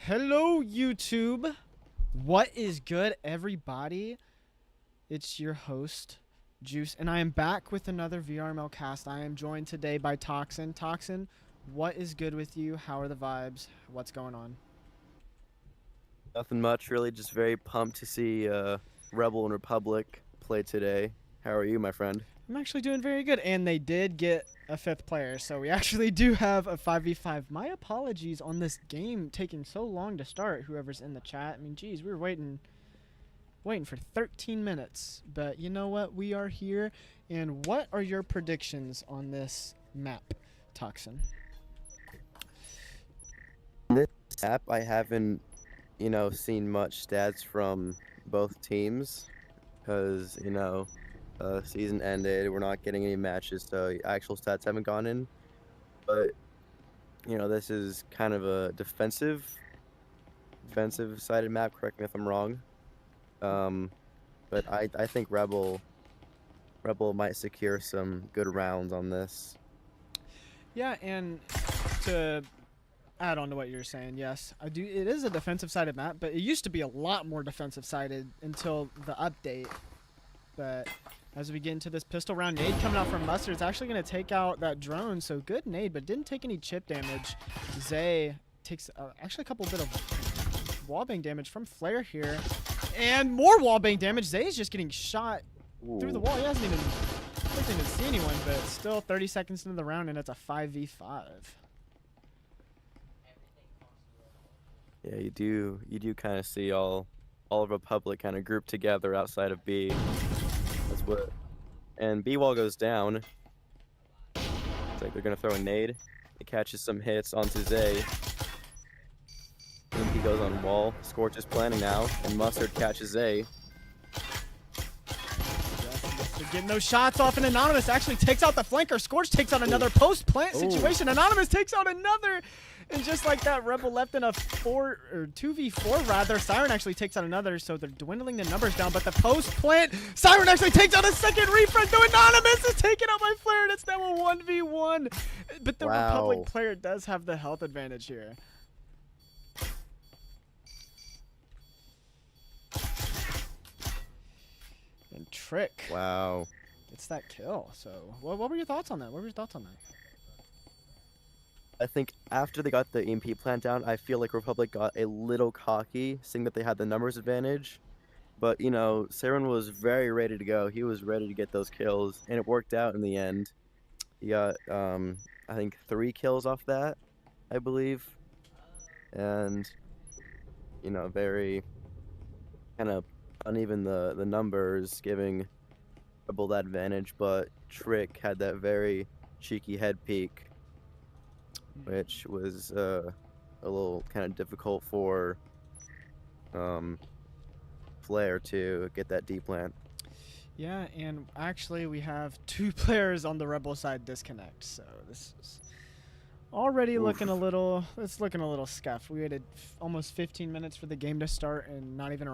Hello, YouTube. What is good, everybody? It's your host, Juice, and I am back with another VRML cast. I am joined today by Toxin. Toxin, what is good with you? How are the vibes? What's going on? Nothing much, really. Just very pumped to see Rebel and Republic play today. How are you, my friend? I'm actually doing very good, and they did get a fifth player, so we actually do have a 5v5. My apologies on this game taking so long to start, whoever's in the chat. I mean, geez, we were waiting for 13 minutes, but you know what? We are here, and what are your predictions on this map, Toxin? This app, I haven't, seen much stats from both teams because, season ended. We're not getting any matches, so actual stats haven't gone in. But, this is kind of a defensive-sided map. Correct me if I'm wrong. But I think Rebel might secure some good rounds on this. Yeah, and to add on to what you're saying, yes, I do. It is a defensive-sided map, but it used to be a lot more defensive-sided until the update. But as we get into this pistol round, nade coming out from Mustard. It's actually going to take out that drone, so good nade, but didn't take any chip damage. Zay takes actually a couple bit of wallbang damage from Flare here. And more wallbang damage. Zay is just getting shot through the wall. He hasn't even see anyone, but still 30 seconds into the round, and it's a 5v5. Yeah, you do kind of see all of Republic kind of grouped together outside of B. That's what, and B wall goes down. It's like they're gonna throw a nade. It catches some hits onto Zay. And he goes on wall. Scorch is planning now, and Mustard catches Zay. They're getting those shots off, and Anonymous actually takes out the flanker. Scorch takes out another post-plant situation. Anonymous takes out another. And just like that, Rebel left in a 2v4 rather. Siren actually takes out another, so they're dwindling the numbers down. But the post-plant, Siren actually takes out a second refresh. No, Anonymous is taken out by Flare, and it's now a 1v1. But the Republic player does have the health advantage here. And Trick. Wow. Gets that kill. So, what were your thoughts on that? I think after they got the EMP plant down, I feel like Republic got a little cocky, seeing that they had the numbers advantage. But, Siren was very ready to go. He was ready to get those kills, and it worked out in the end. He got, I think, 3 kills off that, I believe. And, very kind of uneven the numbers, giving Rebel that advantage. But Trick had that very cheeky head peek, which was a little kind of difficult for Flare to get that D plant. Yeah, and actually we have 2 players on the Rebel side disconnect, so this is already looking a little scuffed. We waited almost 15 minutes for the game to start, and not even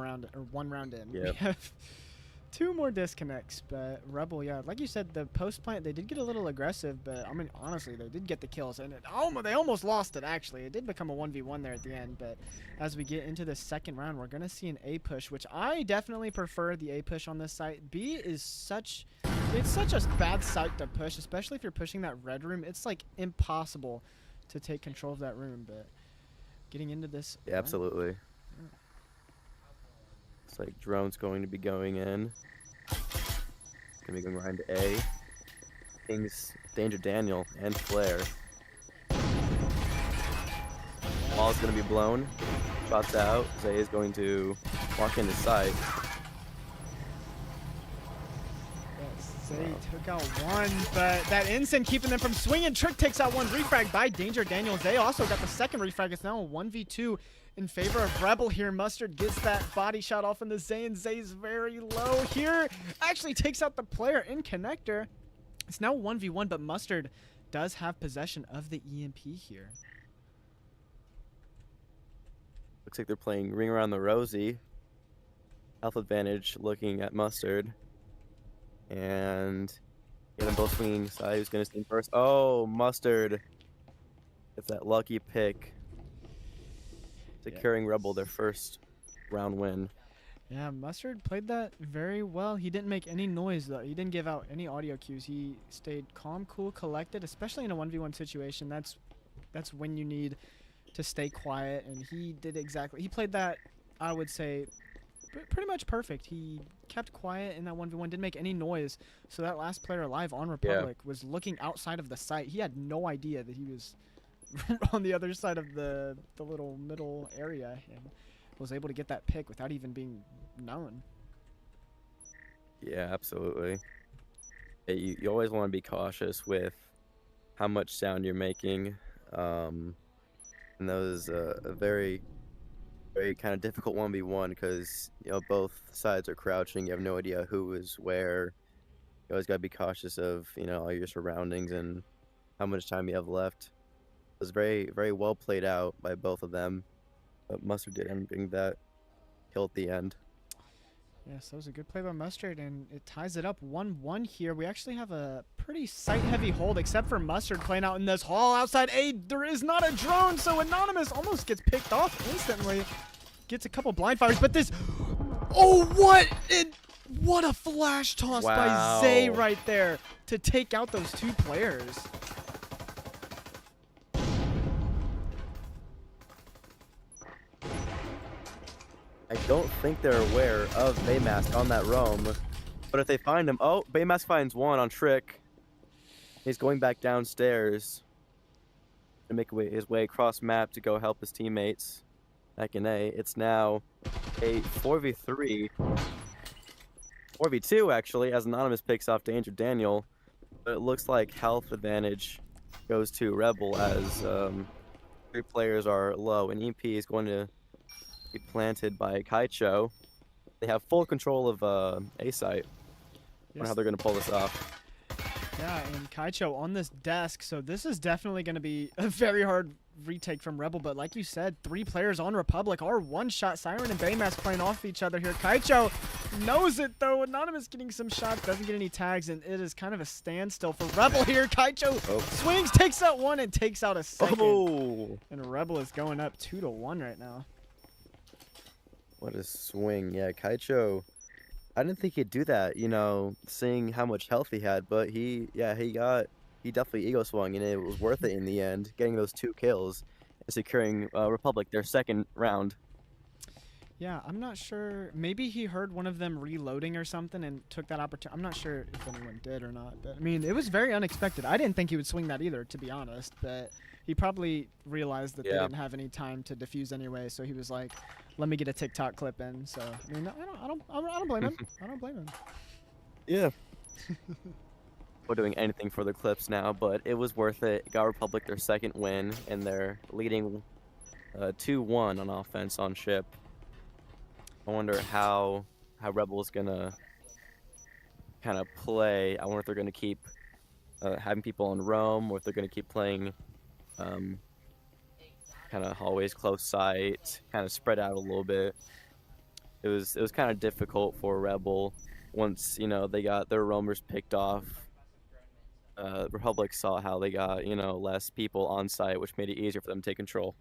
one round in. Yep. We have 2 more disconnects, but Rebel, yeah, like you said, the post plant, they did get a little aggressive, but I mean, honestly, they did get the kills, and they almost lost it, actually. It did become a 1v1 there at the end, but as we get into the second round, we're going to see an A push, which I definitely prefer the A push on this site. B is such a bad site to push, especially if you're pushing that red room. It's like impossible to take control of that room, but getting into this. Yeah, absolutely. It's like drone's going to be going in. Gonna be going right into A. King's Danger Daniel and Flare. Wall's gonna be blown. Shots out. Zay is going to walk into sight. Zay took out one, but that Ensign keeping them from swinging. Trick takes out one refrag by Danger Daniel. Zay also got the second refrag. It's now a 1v2 in favor of Rebel here. Mustard gets that body shot off in the Zay, and Zay's very low here. Actually takes out the player in connector. It's now 1v1, but Mustard does have possession of the EMP here. Looks like they're playing Ring Around the Rosie. Health advantage looking at Mustard. And get them both swinging side. Who's going to swing first? Oh, Mustard. It's that lucky pick. securing Rebel their first round win. Yeah, Mustard played that very well. He didn't make any noise, though. He didn't give out any audio cues. He stayed calm, cool, collected, especially in a 1v1 situation. That's when you need to stay quiet, and he did exactly. He played that, I would say, pretty much perfect. He kept quiet in that 1v1, didn't make any noise. So that last player alive on Republic was looking outside of the site. He had no idea that he was on the other side of the little middle area, and was able to get that pick without even being known. Yeah, absolutely. You always want to be cautious with how much sound you're making. And that was a very kind of difficult 1v1 because, you know, both sides are crouching. You have no idea who is where. You always got to be cautious of, you know, all your surroundings and how much time you have left. It was very, very well played out by both of them. But Mustard did end up getting that kill at the end. Yes, that was a good play by Mustard, and it ties it up 1-1 here. We actually have a pretty site-heavy hold, except for Mustard playing out in this hall outside A. There is not a drone, so Anonymous almost gets picked off instantly. Gets a couple blind fires, but this... Oh, what a flash toss by Zay right there to take out those two players. I don't think they're aware of Baymask on that roam, but if they find him, oh, Baymask finds one on Trick. He's going back downstairs to make his way across map to go help his teammates back in A. It's now a 4v3, 4v2 actually, as Anonymous picks off Danger Daniel, but it looks like health advantage goes to Rebel as 3 players are low, and EP is going to be planted by Kaicho. They have full control of A site. I wonder how they're going to pull this off. Yeah, and Kaicho on this desk, so this is definitely going to be a very hard retake from Rebel, but like you said, 3 players on Republic are one-shot. Siren and Baymask playing off each other here. Kaicho knows it, though. Anonymous getting some shots, doesn't get any tags, and it is kind of a standstill for Rebel here. Kaicho swings, takes out one, and takes out a second. And Rebel is going up 2-1 right now. What a swing. Yeah, Kaicho, I didn't think he'd do that, you know, seeing how much health he had, but he definitely ego swung, and it was worth it in the end, getting those 2 kills and securing Republic their second round. Yeah, I'm not sure. Maybe he heard one of them reloading or something and took that opportunity. I'm not sure if anyone did or not, but I mean, it was very unexpected. I didn't think he would swing that either, to be honest, but he probably realized that they didn't have any time to defuse anyway, so he was like, let me get a TikTok clip in. So, I mean, I don't blame him. I don't blame him. Yeah. We're doing anything for the clips now, but it was worth it. Got Republic their second win, and they're leading 2-1 on offense on ship. I wonder how Rebel's gonna kind of play. I wonder if they're gonna keep having people on roam, or if they're gonna keep playing kind of hallways, close sight, kind of spread out a little bit. It was kind of difficult for Rebel once, you know, they got their roamers picked off. Republic saw how they got, you know, less people on site, which made it easier for them to take control.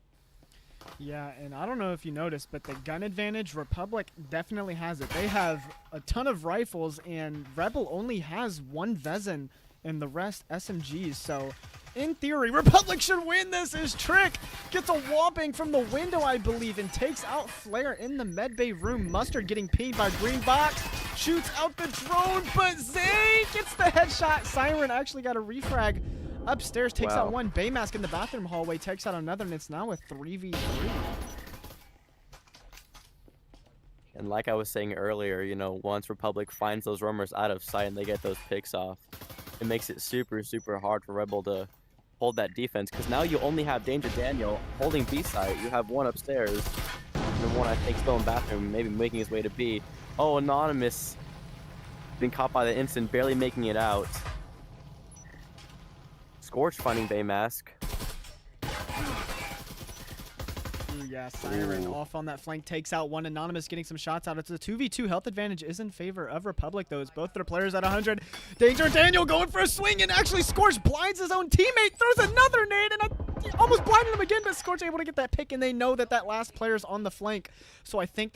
Yeah, and I don't know if you noticed, but the gun advantage, Republic definitely has it. They have a ton of rifles, and Rebel only has 1 Vezin and the rest SMGs. So, in theory, Republic should win this. As Trick gets a whopping from the window, I believe, and takes out Flare in the medbay room. Mustard getting pinged by Green Box, shoots out the drone, but Zay gets the headshot. Siren actually got a refrag upstairs, takes out one. Baymask in the bathroom hallway takes out another, and it's now a 3v3. And like I was saying earlier, you know, once Republic finds those roamers out of sight and they get those picks off, it makes it super, super hard for Rebel to hold that defense, because now you only have Danger Daniel holding B site. You have one upstairs, and one I think still in bathroom, maybe making his way to B. Oh, Anonymous been caught by the instant, barely making it out. Scorch finding Baymask. Yeah, Siren off on that flank, takes out one. Anonymous getting some shots out. It's a 2v2. Health advantage is in favor of Republic, though, as both their players at 100. Danger Daniel going for a swing, and actually Scorch blinds his own teammate, throws another nade, and almost blinded him again, but Scorch able to get that pick, and they know that that last player's on the flank. So I think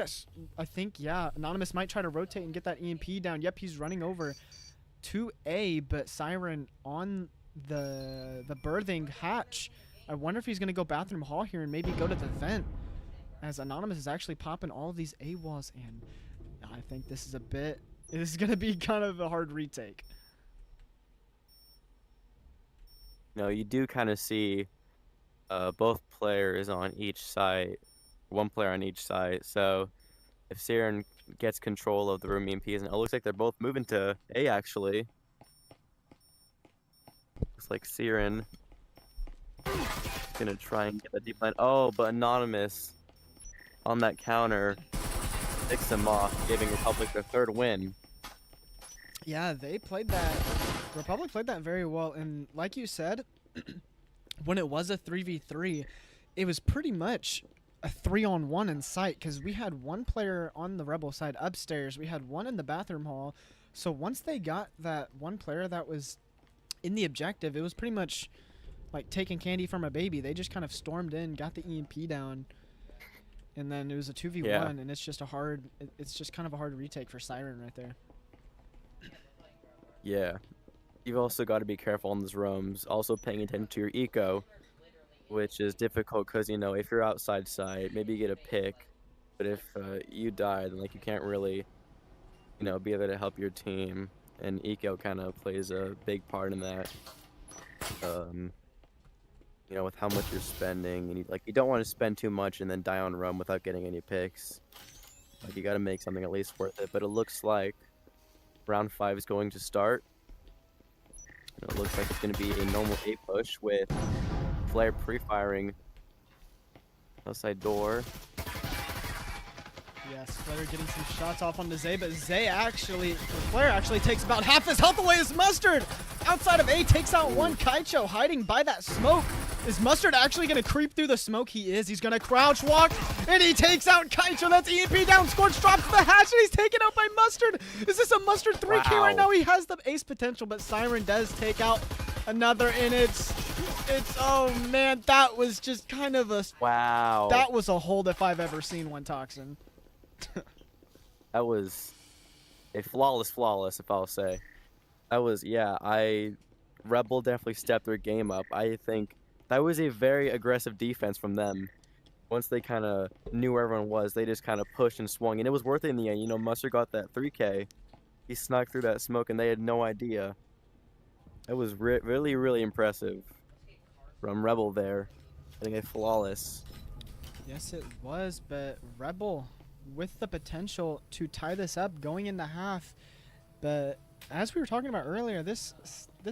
yeah, Anonymous might try to rotate and get that EMP down. Yep, he's running over to A, but Siren on the birthing hatch. I wonder if he's going to go bathroom hall here and maybe go to the vent, as Anonymous is actually popping all of these A walls, and I think this is going to be kind of a hard retake. No, you do kind of see both players on each side, one player on each side. So if Siren gets control of the room EMPs, and it looks like they're both moving to A actually. Looks like Siren is gonna try and get that deep line. Oh, but Anonymous on that counter picks them off, giving Republic their third win. Yeah, they played that. Republic played that very well, and like you said, when it was a 3v3, it was pretty much a 3-on-1 in sight, because we had one player on the Rebel side upstairs, we had one in the bathroom hall. So once they got that one player that was in the objective, it was pretty much like taking candy from a baby. They just kind of stormed in, got the EMP down, and then it was a 2v1, yeah. And it's just kind of a hard retake for Siren right there. Yeah. You've also got to be careful on those roams. Also paying attention to your eco, which is difficult because, you know, if you're outside side, maybe you get a pick. But if you die, then, like, you can't really, you know, be able to help your team. And eco kind of plays a big part in that. You know, with how much you're spending. And, you don't want to spend too much and then die on roam without getting any picks. Like, you got to make something at least worth it. But it looks like round 5 is going to start. It looks like it's going to be a normal A push with Flare pre-firing outside door. Yes, Flare getting some shots off onto Zay, but Flare actually takes about half his health away as Mustard outside of A takes out one. Kaicho hiding by that smoke. Is Mustard actually going to creep through the smoke? He is. He's going to crouch walk, and he takes out Kaicho. That's EMP down. Scorch drops the hatch, and he's taken out by Mustard. Is this a Mustard 3K right now? He has the ace potential, but Siren does take out another, and it's oh man, that was just kind of a wow. That was a hold if I've ever seen one, Toxin. That was a flawless, if I'll say. That was, yeah, Rebel definitely stepped their game up. I think that was a very aggressive defense from them. Once they kind of knew where everyone was, they just kind of pushed and swung, and it was worth it in the end. You know, Mustard got that 3K. He snuck through that smoke, and they had no idea. It was really, really impressive from Rebel there. I think a flawless. Yes, it was, but Rebel with the potential to tie this up going into half. But as we were talking about earlier, this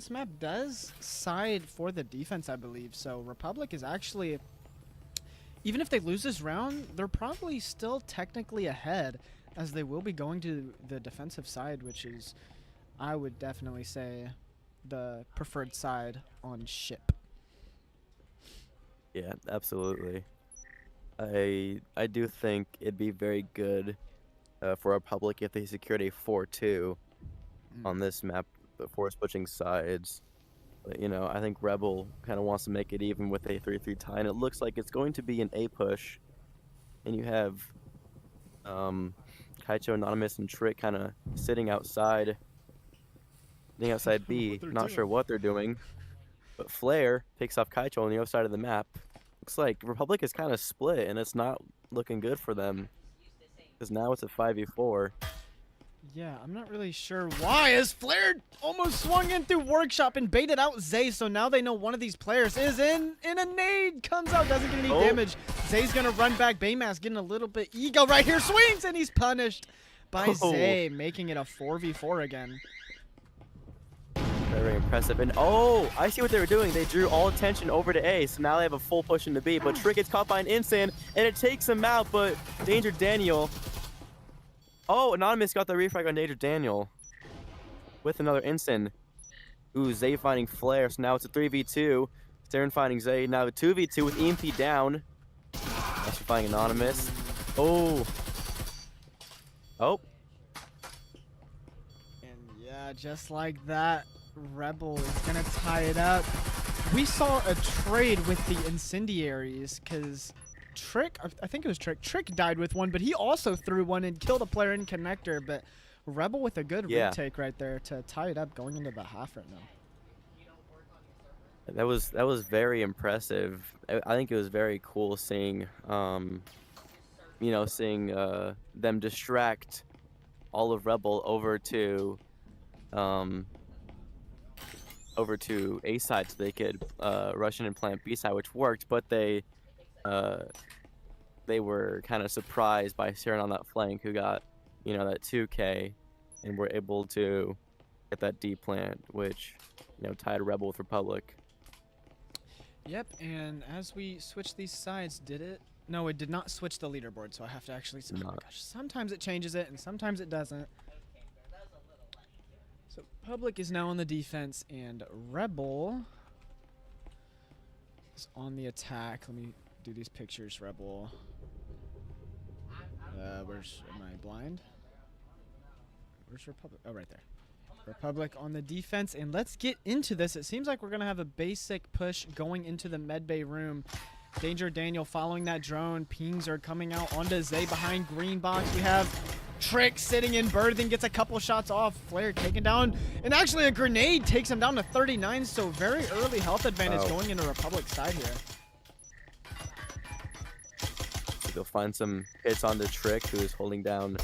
map does side for the defense, I believe. So Republic is actually, even if they lose this round, they're probably still technically ahead, as they will be going to the defensive side, which is, I would definitely say, the preferred side on ship. Yeah, absolutely. I do think it'd be very good for Republic if they secured a 4-2 on this map before switching sides. But, you know, I think Rebel kind of wants to make it even with a 3-3 tie, and it looks like it's going to be an A push. And you have Kaicho, Anonymous, and Trick kind of sitting outside B. Not sure what they're doing. But Flare picks off Kaicho on the other side of the map. Looks like Republic is kind of split, and it's not looking good for them. Because now it's a 5v4. Yeah, I'm not really sure why, as Flare almost swung in through Workshop and baited out Zay, so now they know one of these players is in, and a nade comes out, doesn't get any damage. Zay's gonna run back, Baymass getting a little bit ego right here, swings, and he's punished by Zay, making it a 4v4 again. Very impressive. And oh, I see what they were doing. They drew all attention over to A, so now they have a full push into B. But Trick gets caught by an instant, and it takes him out. But Danger Daniel. Oh, Anonymous got the refrag on Danger Daniel with another instant. Ooh, Zay finding Flare. So now it's a 3v2. Stern finding Zay. Now a 2v2 with EMP down. Actually finding Anonymous. Oh. Oh. And yeah, just like that, Rebel is gonna tie it up. we saw a trade with the incendiaries because Trick, I think it was Trick died with one, but he also threw one and killed a player in connector. But Rebel with a good retake right there to tie it up going into the half right now. That was very impressive. I think it was very cool seeing seeing them distract all of Rebel over to A side so they could rush in and plant B side, which worked, but they were kind of surprised by Siren on that flank, who got that 2K, and were able to get that D plant, which tied Rebel with Republic. Yep, and as we switch these sides, did it? No, it did not switch the leaderboard, so I have to actually... Oh my gosh, sometimes it changes it, and sometimes it doesn't. So Public is now on the defense, and Rebel is on the attack. Let me do these pictures, Rebel. Am I blind? Where's Republic? Oh, right there. Republic on the defense, and let's get into this. It seems like we're gonna have a basic push going into the medbay room. Danger Daniel following that drone. Pings are coming out onto Zay behind green box. We have Trick sitting in birthing, gets a couple shots off. Flare taken down, and actually a grenade takes him down to 39. So very early health advantage going into Republic side here. So they'll find some hits on the Trick, who is holding down.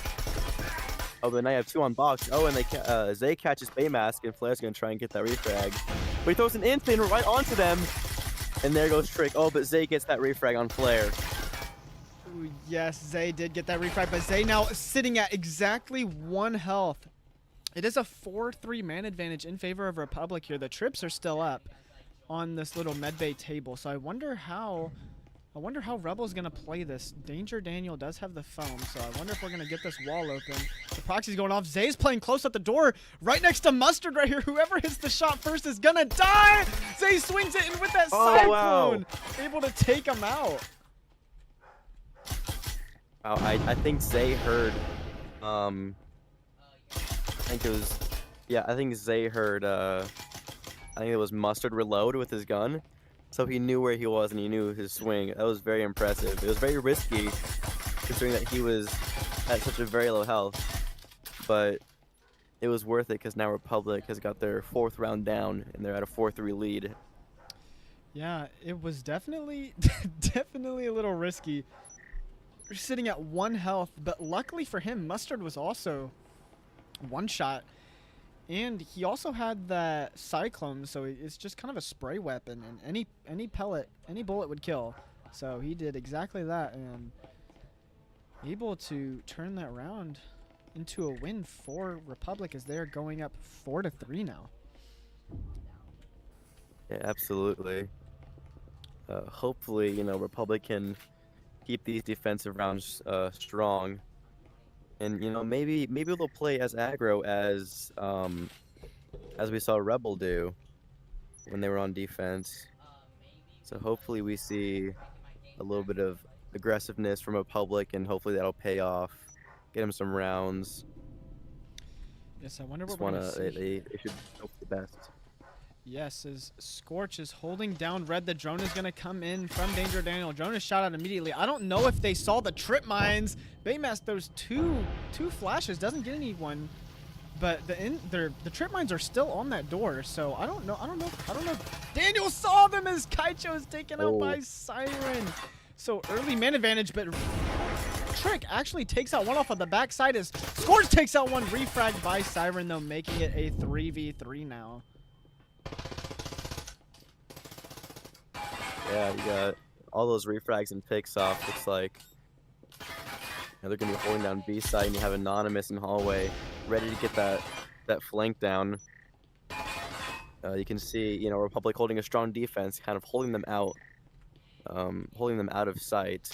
Oh, but now you have 2 on box. Oh, and Zay catches Baymask, and Flare's going to try and get that refrag. But he throws an instant right onto them. And there goes Trick. Oh, but Zay gets that refrag on Flare. Ooh, yes, Zay did get that refrag, but Zay now sitting at exactly 1 health. It is a 4-3 man advantage in favor of Republic here. The trips are still up on this little medbay table, so I wonder how Rebel's gonna play this. Danger Daniel does have the foam, so I wonder if we're gonna get this wall open. The proxy's going off. Zay's playing close at the door, right next to Mustard right here. Whoever hits the shot first is gonna die. Zay swings it, and with that cyclone, able to take him out. Wow, I think Zay heard. I think Zay heard. I think it was Mustard reload with his gun. So he knew where he was and he knew his swing. That was very impressive. It was very risky, considering that he was at such a very low health. But it was worth it because now Republic has got their 4th round down and they're at a 4-3 lead. Yeah, it was definitely a little risky. We're sitting at 1 health, but luckily for him, Mustard was also 1 shot. And he also had that cyclone, so it's just kind of a spray weapon, and any bullet would kill. So he did exactly that, and able to turn that round into a win for Republic as they're going up 4-3 now. Yeah, absolutely. Hopefully, Republic can keep these defensive rounds strong. And maybe they'll play as aggro as we saw Rebel do when they were on defense. So hopefully we see a little bit of aggressiveness from Republic, and hopefully that'll pay off. Get him some rounds. Yes, I wonder what we're gonna see. They should hope for the best. Yes, as Scorch is holding down Red, the drone is going to come in from Danger Daniel. Drone is shot out immediately. I don't know if they saw the trip mines. Baymask those two flashes, doesn't get anyone, but the trip mines are still on that door. So I don't know. Daniel saw them as Kaicho is taken out by Siren. So early man advantage, but Trick actually takes out one off of the backside as Scorch takes out one, refragged by Siren though, making it a 3v3 now. Yeah, you got all those refrags and picks off. Looks like they're going to be holding down B side, and you have Anonymous in hallway ready to get that flank down. You can see, Republic holding a strong defense, kind of holding them out of sight.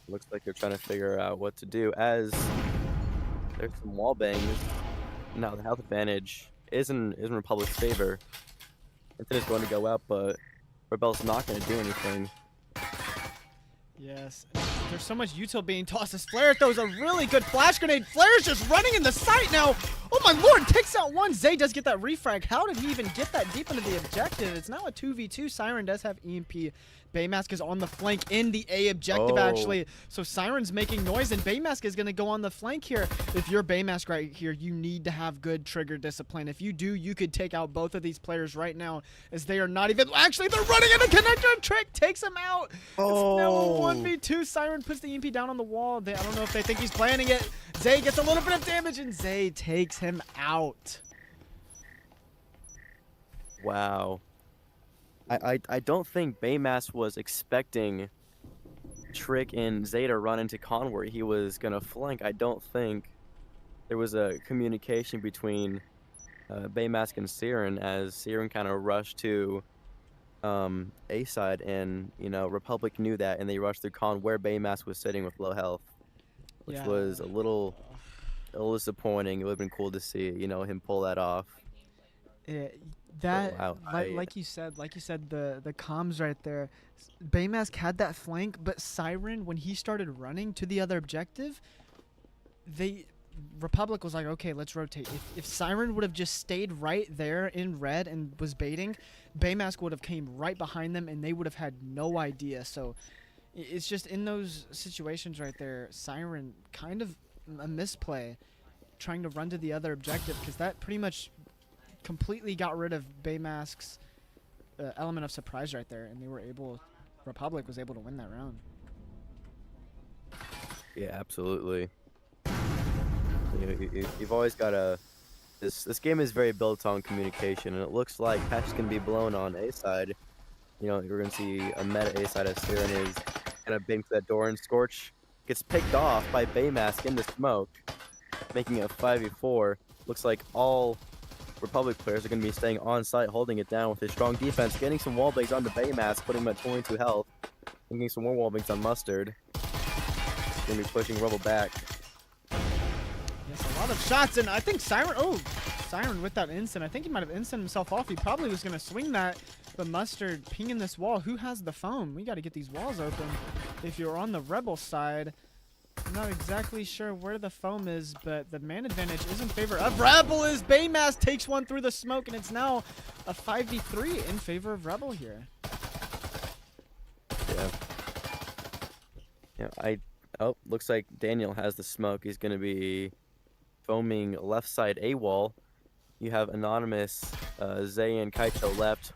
Looks like they're trying to figure out what to do as there's some wall bangs. Now the health advantage is in Republic's favor. Infinite's going to go out, but Rebel's not going to do anything. Yes, there's so much util being tossed as Flare throws a really good flash grenade. Flare's just running in the sight now. Oh my lord, takes out one. Zay does get that refrag. How did he even get that deep into the objective? It's now a 2v2. Siren does have EMP. Baymask is on the flank in the A objective, actually. So Siren's making noise, and Baymask is going to go on the flank here. If you're Baymask right here, you need to have good trigger discipline. If you do, you could take out both of these players right now, as they are not even... Actually, they're running into connector. Trick takes him out. It's now a 1v2. Siren puts the EMP down on the wall. I don't know if they think he's planning it. Zay gets a little bit of damage, and Zay takes him out. Wow. I don't think Baymask was expecting Trick and Zay to run into Con where he was going to flank. I don't think there was a communication between Baymask and Siren, as Siren kind of rushed to A side, and, you know, Republic knew that, and they rushed through Con where Baymask was sitting with low health, which was a little disappointing. It would have been cool to see, you know, him pull that off. Like you said, the comms right there. Baymask had that flank, but Siren, when he started running to the other objective, Republic was like, okay, let's rotate. If Siren would have just stayed right there in red and was baiting, Baymask would have came right behind them, and they would have had no idea. So it's just in those situations right there, Siren kind of a misplay, trying to run to the other objective, because that pretty much completely got rid of Baymask's element of surprise right there, and Republic was able to win that round. Yeah, absolutely. You've always got to... This game is very built on communication, and it looks like Patch is going to be blown on A side. You know, we're going to see a meta A side as Siren is kind of baiting to that door, and Scorch gets picked off by Baymask in the smoke, making it a 5v4. Looks like all Republic players are going to be staying on site, holding it down with a strong defense, getting some wall bangs onto Baymask, putting him at 22 health, and getting some more wall bangs on Mustard. Going to be pushing Rebel back. Yes, a lot of shots, and I think Siren with that instant. I think he might have instant himself off. He probably was going to swing that, but Mustard pinging this wall. Who has the foam? We got to get these walls open. If you're on the Rebel side, I'm not exactly sure where the foam is, but the man advantage is in favor of Rebel, as Baymask takes one through the smoke, and it's now a 5v3 in favor of Rebel here. Yeah. Looks like Daniel has the smoke. He's going to be foaming left side A wall. You have Anonymous, Zay, and Kaito left.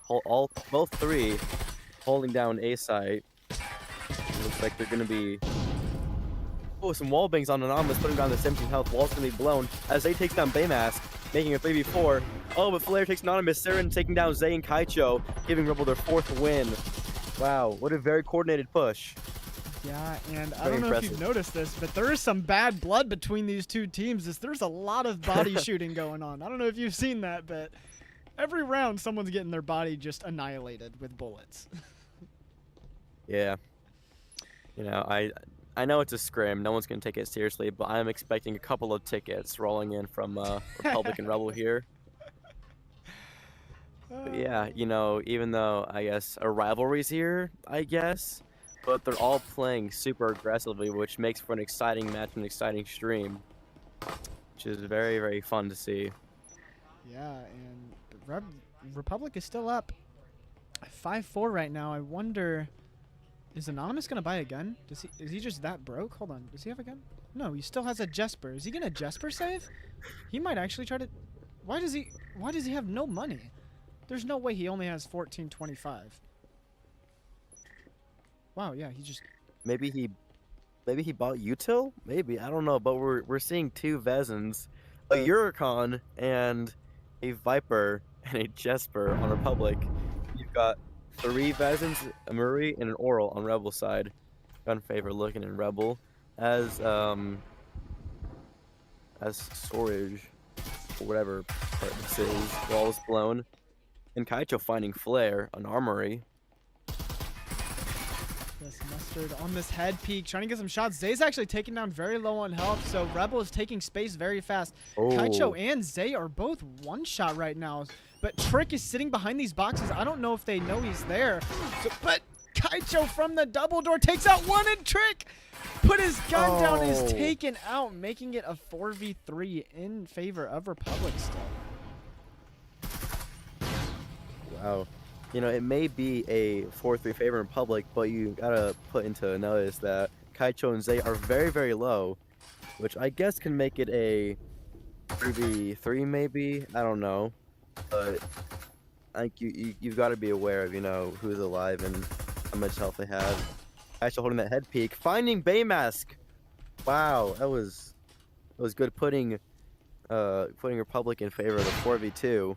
Both three holding down A side. Looks like they're going to be... Oh, some wall bangs on Anonymous, putting down the 17 health. Wall's going to be blown as Zay takes down Baymask, making a 3v4. Oh, but Flair takes Anonymous. Siren taking down Zay and Kaicho, giving Rebel their 4th win. Wow, what a very coordinated push. Yeah, and I don't know if you've noticed this, but there is some bad blood between these two teams. There's a lot of body shooting going on. I don't know if you've seen that, but every round someone's getting their body just annihilated with bullets. Yeah. You know, I know it's a scrim. No one's going to take it seriously, but I'm expecting a couple of tickets rolling in from Republic and Rebel here. But yeah, you know, even though I guess a rivalry's here, but they're all playing super aggressively, which makes for an exciting match and an exciting stream, which is very, very fun to see. Yeah, and Republic is still up 5-4 right now. I wonder, is Anonymous going to buy a gun? Is he just that broke? Hold on, does he have a gun? No, he still has a Jesper. Is he going to Jesper save? He might actually try to... Why does he have no money? There's no way he only has 1425. Wow, yeah, he just... Maybe he bought Util? Maybe, I don't know, but we're seeing 2 Vezins, a Huracan and a Viper and a Jesper on Republic. You've got 3 Vezins, a Murray, and an Oral on Rebel side. Gun favor looking in Rebel as storage or whatever part this is. Wall is blown, and Kaicho finding Flare, an Armory. Yes, Mustard on this head peak, trying to get some shots. Zay's actually taking down very low on health, so Rebel is taking space very fast. Kaicho and Zay are both one shot right now, but Trick is sitting behind these boxes. I don't know if they know he's there, but Kaicho from the double door takes out one, and Trick put his gun down and is Oh. taken out, making it a 4v3 in favor of Republic still. Wow. You know, it may be a 4-3 favor in public, but you gotta put into notice that Kaicho and Zay are very, very low, which I guess can make it a 3v3 maybe. I don't know, but I think you've got to be aware of, you know, who's alive and how much health they have. Kaicho holding that head peek, finding Baymask. Wow, that was good, putting Republic in favor of the 4v2.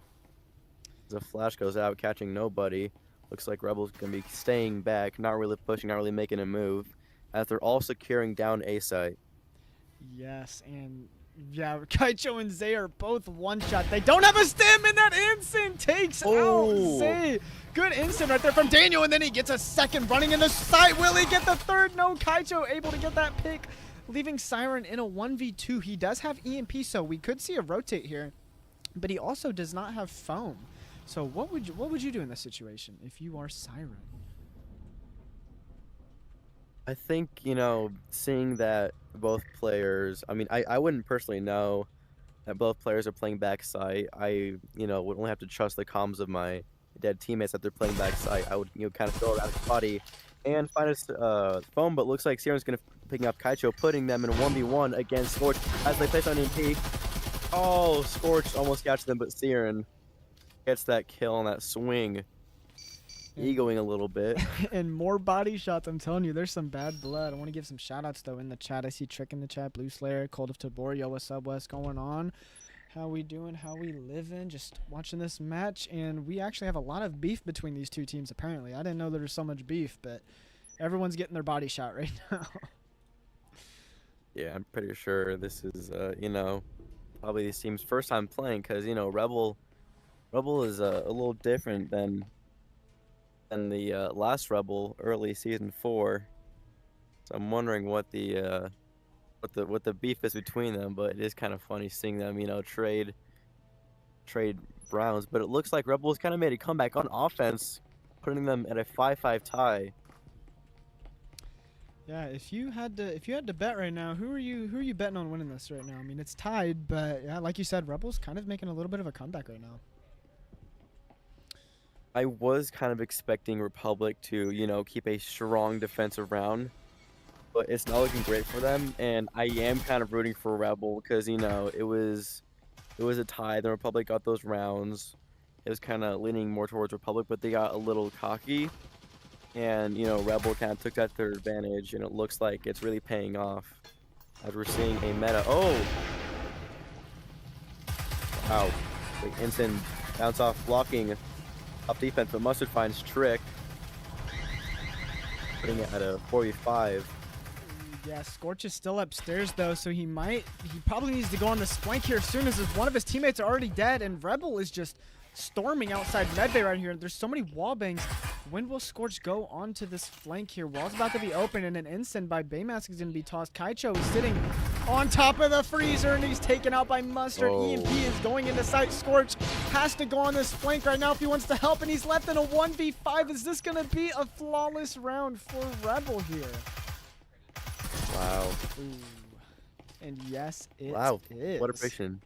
The flash goes out, catching nobody. Looks like Rebels gonna be staying back, not really pushing, not really making a move, as they're all securing down A site. Yes, and yeah, Kaicho and Zay are both one shot. They don't have a stim, and that instant takes out Zay. Good instant right there from Daniel, and then he gets a second running in the site. Will he get the third? No, Kaicho able to get that pick, leaving Siren in a 1v2. He does have EMP, so we could see a rotate here, but he also does not have foam. So what would you do in this situation if you are Siren? I think, you know, seeing that both players, I mean, I wouldn't personally know that both players are playing backside. I, you know, would only have to trust the comms of my dead teammates that they're playing backside. I would, you know, kind of throw around his body and find a foam, but looks like Siren's going to pick up Kaicho, putting them in a 1v1 against Scorch as they place on EMP. Oh, Scorch almost catches them, but Siren gets that kill on that swing. Egoing a little bit. And more body shots. I'm telling you, there's some bad blood. I want to give some shout outs though in the chat. I see Trick in the chat, Blue Slayer, Cold of Tabor, yo, what's up, what's going on? How we doing? How we living? Just watching this match, and we actually have a lot of beef between these two teams apparently. I didn't know there was so much beef, but everyone's getting their body shot right now. Yeah, I'm pretty sure this is, you know, probably these teams' first time playing, because, you know, Rebel is a little different than the last Rebel early season 4. So I'm wondering what the beef is between them, but it is kind of funny seeing them, you know, trade rounds. But it looks like Rebels kind of made a comeback on offense, putting them at a 5-5 tie. Yeah, if you had to bet right now, who are you betting on winning this right now? I mean, it's tied, but yeah, like you said, Rebels kind of making a little bit of a comeback right now. I was kind of expecting Republic to, you know, keep a strong defensive round, but it's not looking great for them, and I am kind of rooting for Rebel because, you know, it was a tie. The Republic got those rounds. It was kind of leaning more towards Republic, but they got a little cocky, and, you know, Rebel kind of took that to their advantage, and it looks like it's really paying off as we're seeing a meta. Oh! Wow. The instant bounce off blocking up defense, but Mustard finds Trick, putting it at a 4v5. Yeah, Scorch is still upstairs though, so he probably needs to go on this flank here as soon as one of his teammates are already dead, and Rebel is just storming outside medbay right here. There's so many wall bangs. When will Scorch go onto this flank here? Wall's about to be open, and an instant by Baymask is going to be tossed. Kaicho is sitting on top of the freezer, and he's taken out by Mustard. Oh. EMP is going into sight. Scorch has to go on this flank right now if he wants to help, and he's left in a 1v5. Is this going to be a flawless round for Rebel here? Wow. Ooh. And yes, it Wow. is. What a prediction.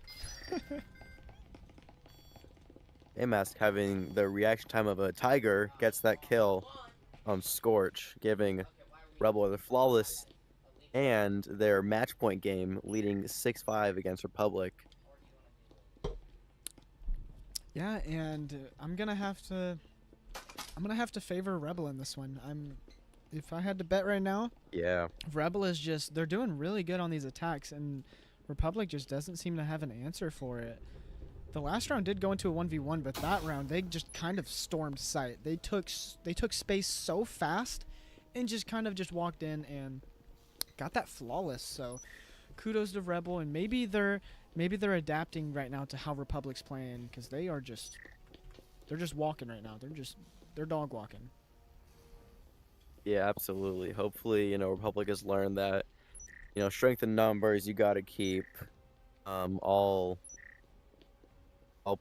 Amask, having the reaction time of a tiger, gets that kill on Scorch, giving Rebel the flawless and their match point game, leading 6-5 against Republic. Yeah, and I'm gonna have to favor Rebel in this one. If I had to bet right now, Yeah. Rebel is just, they're doing really good on these attacks, and Republic just doesn't seem to have an answer for it. The last round did go into a 1v1, but that round they just kind of stormed site. They took space so fast and just kind of just walked in and got that flawless. So kudos to Rebel, and maybe they're adapting right now to how Republic's playing, because they're just walking right now. They're dog walking. Yeah, absolutely. Hopefully, you know, Republic has learned that, you know, strength in numbers, you got to keep all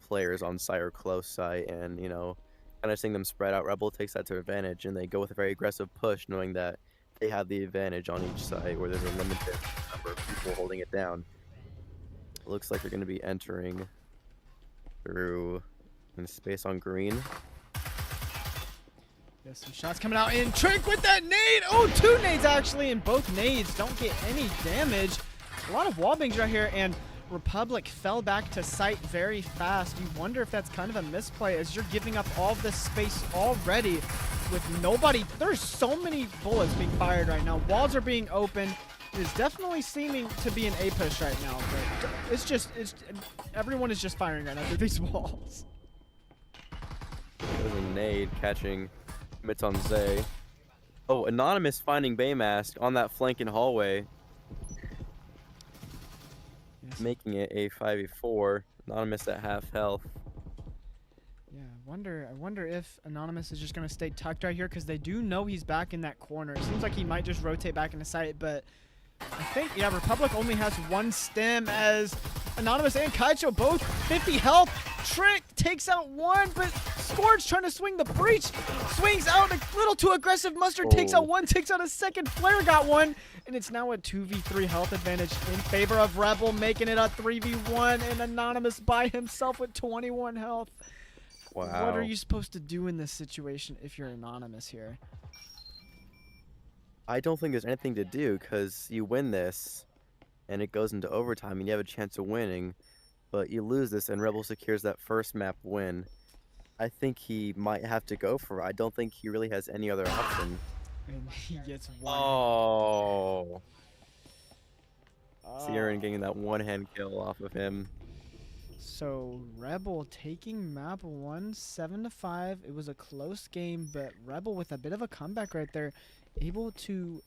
players on site or close site, and, you know, kind of seeing them spread out. Rebel takes that to advantage, and they go with a very aggressive push, knowing that they have the advantage on each side, where there's a limited number of people holding it down. It looks like they're going to be entering through in space on green. Yes, some shots coming out, and Trick with that nade. Oh, 2 nades actually, and both nades don't get any damage. A lot of wall bangs right here, and Republic fell back to site very fast. You wonder if that's kind of a misplay, as you're giving up all this space already with nobody. There's so many bullets being fired right now. Walls are being opened. It is definitely seeming to be an A push right now, but everyone is just firing right now through these walls. There's a nade catching mitts on Zay. Oh, Anonymous finding Baymask on that flanking hallway. Yes. Making it a 5v4. Anonymous at half health. Yeah, I wonder if Anonymous is just going to stay tucked right here, because they do know he's back in that corner. It seems like he might just rotate back into sight, but I think, yeah, Republic only has 1 stem, as Anonymous and Kaicho both 50 health. Trick takes out 1, but Scorch trying to swing the breach. Swings out a little too aggressive. Mustard takes out 1, takes out a second. Flare got 1, and it's now a 2v3 health advantage in favor of Rebel, making it a 3v1, and Anonymous by himself with 21 health. Wow. What are you supposed to do in this situation if you're Anonymous here? I don't think there's anything to do, because you win this and it goes into overtime and you have a chance of winning, but you lose this and Rebel secures that first map win. I think he might have to go for it. I don't think he really has any other option. And he gets 1. Oh. Siren getting that one-hand kill off of him. So Rebel taking map 1, 7-5. It was a close game, but Rebel with a bit of a comeback right there, able to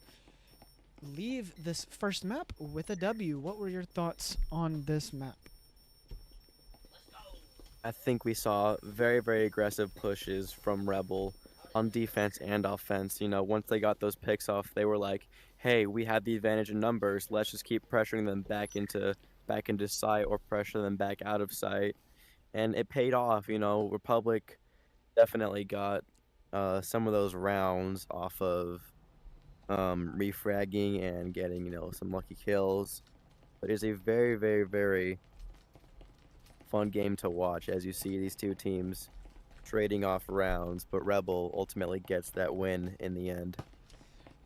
leave this first map with a W. What were your thoughts on this map? I think we saw very, very aggressive pushes from Rebel on defense and offense. You know, once they got those picks off, they were like, hey, we have the advantage in numbers. Let's just keep pressuring them back into sight, or pressure them back out of sight. And it paid off. You know, Republic definitely got some of those rounds off of refragging and getting, you know, some lucky kills. But it's a very, very, very fun game to watch, as you see these two teams trading off rounds, but Rebel ultimately gets that win in the end.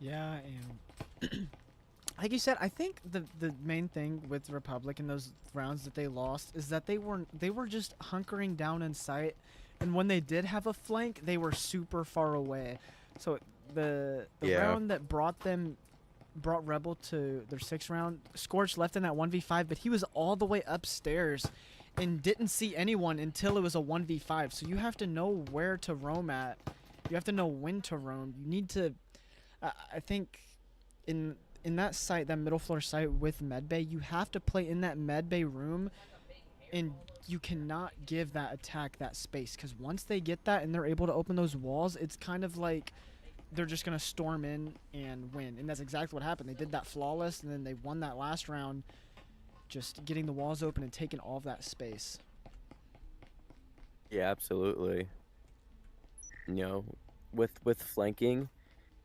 Yeah, and like you said, I think the main thing with Republic in those rounds that they lost is that they were just hunkering down in sight, and when they did have a flank, they were super far away. So the round that brought Rebel to their 6th round, Scorch left in that 1v5, but he was all the way upstairs and didn't see anyone until it was a 1v5. So you have to know where to roam at. You have to know when to roam. You need to, I think, in that site, that middle floor site with medbay, you have to play in that medbay room, and you cannot give that attack that space, because once they get that and they're able to open those walls, it's kind of like they're just going to storm in and win. And that's exactly what happened. They did that flawless, and then they won that last round, just getting the walls open and taking all of that space. Yeah, absolutely. You know, with flanking,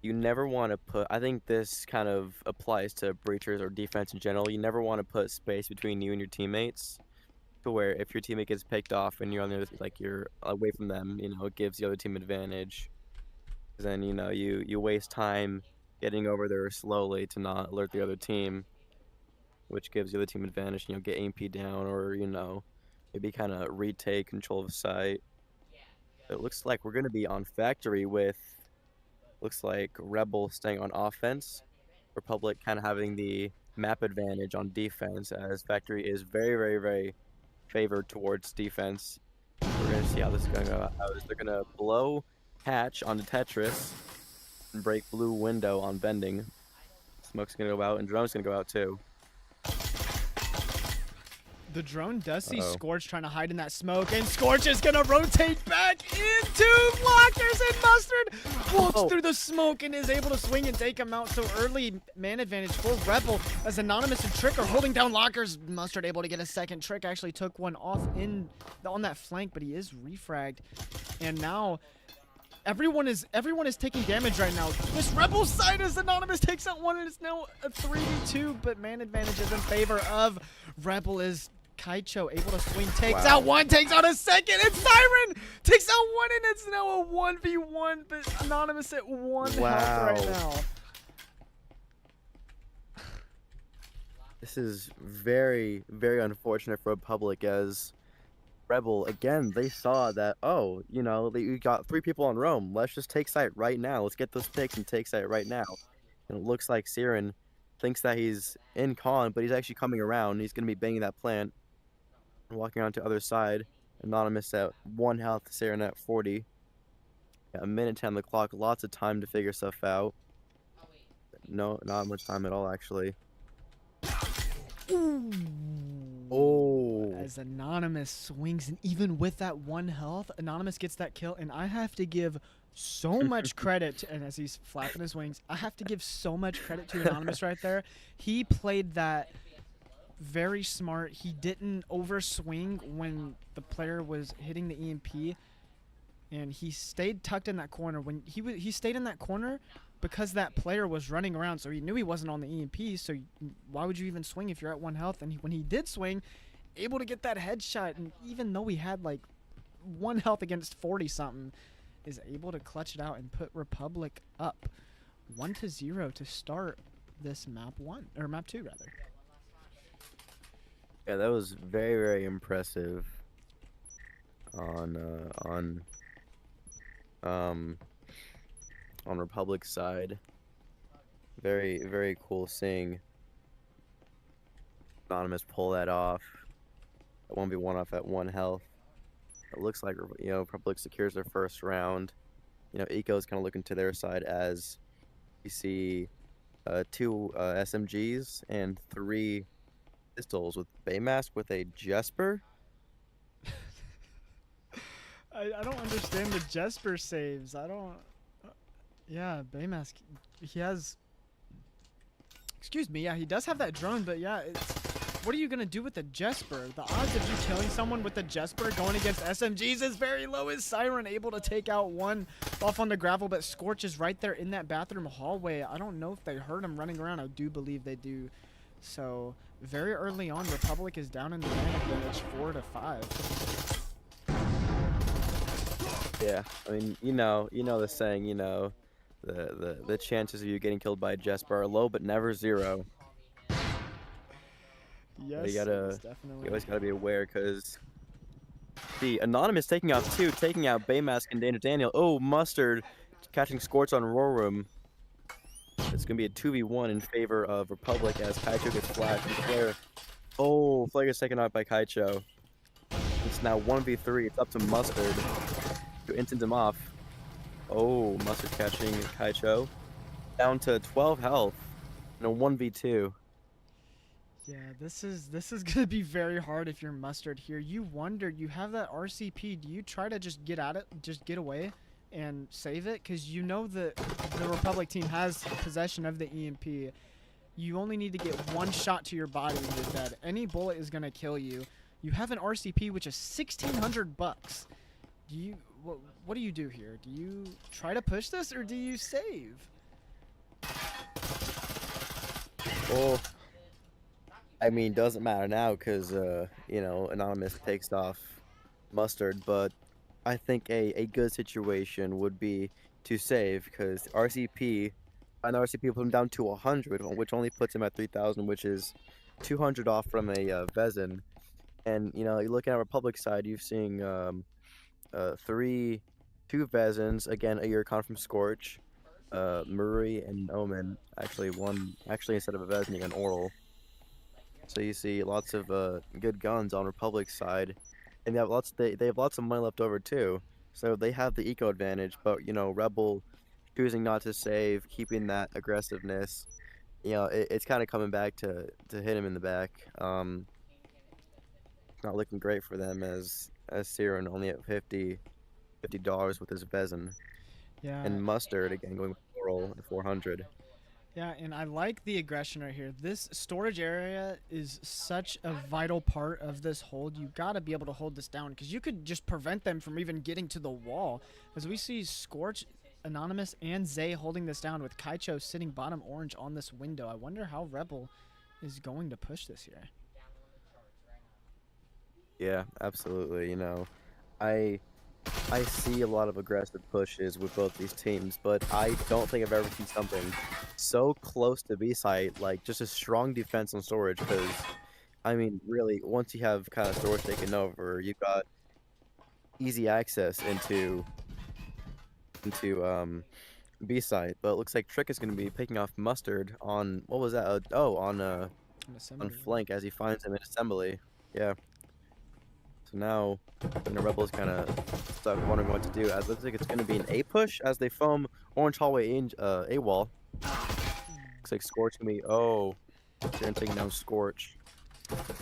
you never want to put, I think this kind of applies to breachers or defense in general, you never want to put space between you and your teammates, to where if your teammate gets picked off and you're on the other, like, you're away from them, you know, it gives the other team advantage. Then, you know, you waste time getting over there slowly to not alert the other team, which gives the other team advantage, you know, get AMP down, or, you know, maybe kind of retake control of site. It looks like we're going to be on Factory with, looks like Rebel staying on offense, Republic kind of having the map advantage on defense, as Factory is very, very, very favored towards defense. We're going to see how this is going to go. They're going to blow hatch onto Tetris and break blue window on bending. Smoke's going to go out, and drone's going to go out too. The drone does see Scorch trying to hide in that smoke, and Scorch is going to rotate back into Lockers, and Mustard walks through the smoke and is able to swing and take him out. So early man advantage for Rebel, as Anonymous and Trick are holding down Lockers. Mustard able to get a second. Trick actually took one off on that flank, but he is refragged. And now everyone is taking damage right now. This Rebel side is Anonymous takes out one, and it's now a 3v2, but man advantage is in favor of Rebel. Is Kaicho able to swing, takes out one, takes out a second, and Siren takes out one, and it's now a 1v1, but Anonymous at 1 health right now. This is very, very unfortunate for Republic, as Rebel, again, they saw that, oh, you know, we got 3 people on Rome. Let's just take site right now. Let's get those picks and take site right now. And it looks like Siren thinks that he's in con, but he's actually coming around. He's going to be banging that plant and walking around to the other side. Anonymous at 1 health, Siren at 40. Yeah, a minute 10 on the clock. Lots of time to figure stuff out. No, not much time at all, actually. Ooh. Oh. As Anonymous swings, and even with that 1 health, Anonymous gets that kill, and I have to give so much credit to, and as he's flapping his wings, I have to give so much credit to Anonymous right there. He played that very smart. He didn't overswing when the player was hitting the EMP, and he stayed tucked in that corner. When he stayed in that corner because that player was running around, so he knew he wasn't on the EMP, so why would you even swing if you're at 1 health? And when he did swing, able to get that headshot, and even though he had like 1 health against 40-something, is able to clutch it out and put Republic up 1-0 to start this map 2 rather. Yeah, that was very, very impressive on Republic's side. Very, very cool seeing Anonymous pull that off. That 1v1 off at 1 health. It looks like, you know, Republic secures their first round. You know, Eco's kind of looking to their side as you see 2 SMGs and 3 pistols with Baymask with a Jesper. I don't understand the Jesper saves. I don't. Yeah, Baymask. He has. Excuse me. Yeah, he does have that drone, but yeah, what are you gonna do with the Jesper? The odds of you killing someone with the Jesper going against SMGs is very low. Is Siren able to take out one off on the gravel, but Scorch is right there in that bathroom hallway. I don't know if they heard him running around. I do believe they do. So very early on, Republic is down in the man advantage 4-5. Yeah, I mean, you know the saying, you know, the chances of you getting killed by a Jesper are low but never 0. Yes, you definitely. always gotta be aware, because the Anonymous taking out 2, taking out Baymask and Daniel. Oh, Mustard catching Scorch on Roar Room. It's gonna be a 2v1 in favor of Republic as Kaicho gets flashed and Flare. Oh, Flare gets taken out by Kaicho. It's now 1v3. It's up to Mustard to instant him off. Oh, Mustard catching Kaicho down to 12 health in a 1v2. Yeah, this is gonna be very hard if you're Mustard here. You wonder, you have that RCP. Do you try to just get at it, just get away, and save it? Because you know that the Republic team has possession of the EMP. You only need to get 1 shot to your body and you're dead. Any bullet is gonna kill you. You have an RCP which is $1,600. Do you what do you do here? Do you try to push this or do you save? Oh, I mean, doesn't matter now because you know, Anonymous takes off Mustard, but I think a good situation would be to save, because RCP, and RCP put him down to 100, which only puts him at 3,000, which is 200 off from a Vezin. And you know, you look at Republic side, you're seeing 2 Vezins, again a Yurikon from Scorch, Murray and Omen. Actually instead of a Vezin, you got an Oral. So you see lots of good guns on Republic's side, and they have lots of money left over too. So they have the eco advantage, but you know, Rebel choosing not to save, keeping that aggressiveness, you know, it's kind of coming back to hit him in the back. Not looking great for them as Siren only at $50 with his Vezin. Yeah. And Mustard again going with Oral at 400. Yeah, and I like the aggression right here. This storage area is such a vital part of this hold. You got to be able to hold this down because you could just prevent them from even getting to the wall. As we see Scorch, Anonymous, and Zay holding this down with Kaicho sitting bottom orange on this window. I wonder how Rebel is going to push this here. Yeah, absolutely. You know, I see a lot of aggressive pushes with both these teams, but I don't think I've ever seen something so close to B-site, like just a strong defense on storage. Because, I mean, really, once you have kind of storage taken over, you've got easy access into B-site. But it looks like Trick is going to be picking off Mustard on what was that? On flank as he finds him in assembly. Yeah. So now, Rebel's kind of stuck wondering what to do. As it looks like it's going to be an A push as they foam orange hallway in A wall. Looks like Scorch going to be they're taking down Scorch.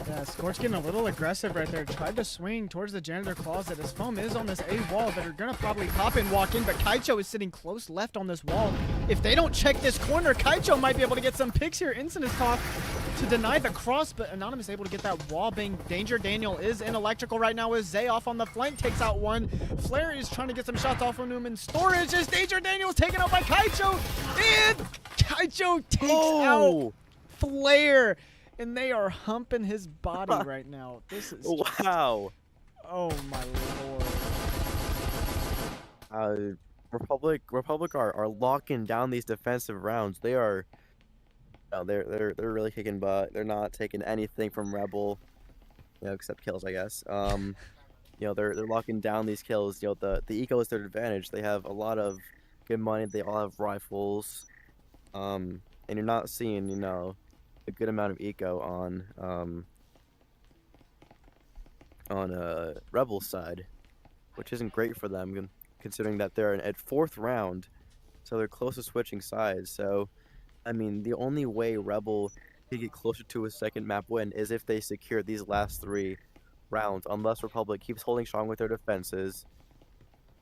Yeah, Scorch getting a little aggressive right there. Tried to swing towards the janitor closet. His foam is on this A wall that are gonna probably pop and walk in, but Kaicho is sitting close left on this wall. If they don't check this corner, Kaicho might be able to get some picks here. Instant is caught to deny the cross, but Anonymous able to get that wall bang. Danger Daniel is in electrical right now with Zay off on the flank, takes out one. Flair is trying to get some shots off on him in storage as Danger Daniel's taken out by Kaicho, and Kaicho takes out Flair. And they are humping his body right now. This is wow. Oh my lord. Republic are locking down these defensive rounds. They are they're really kicking butt. They're not taking anything from Rebel, except kills, I guess. They're locking down these kills. The eco is their advantage. They have a lot of good money. They all have rifles. And you're not seeing, a good amount of eco on Rebel's side, which isn't great for them considering that they're at 4th round, so they're close to switching sides. So, I mean, the only way Rebel can get closer to a second map win is if they secure these last 3 rounds, unless Republic keeps holding strong with their defenses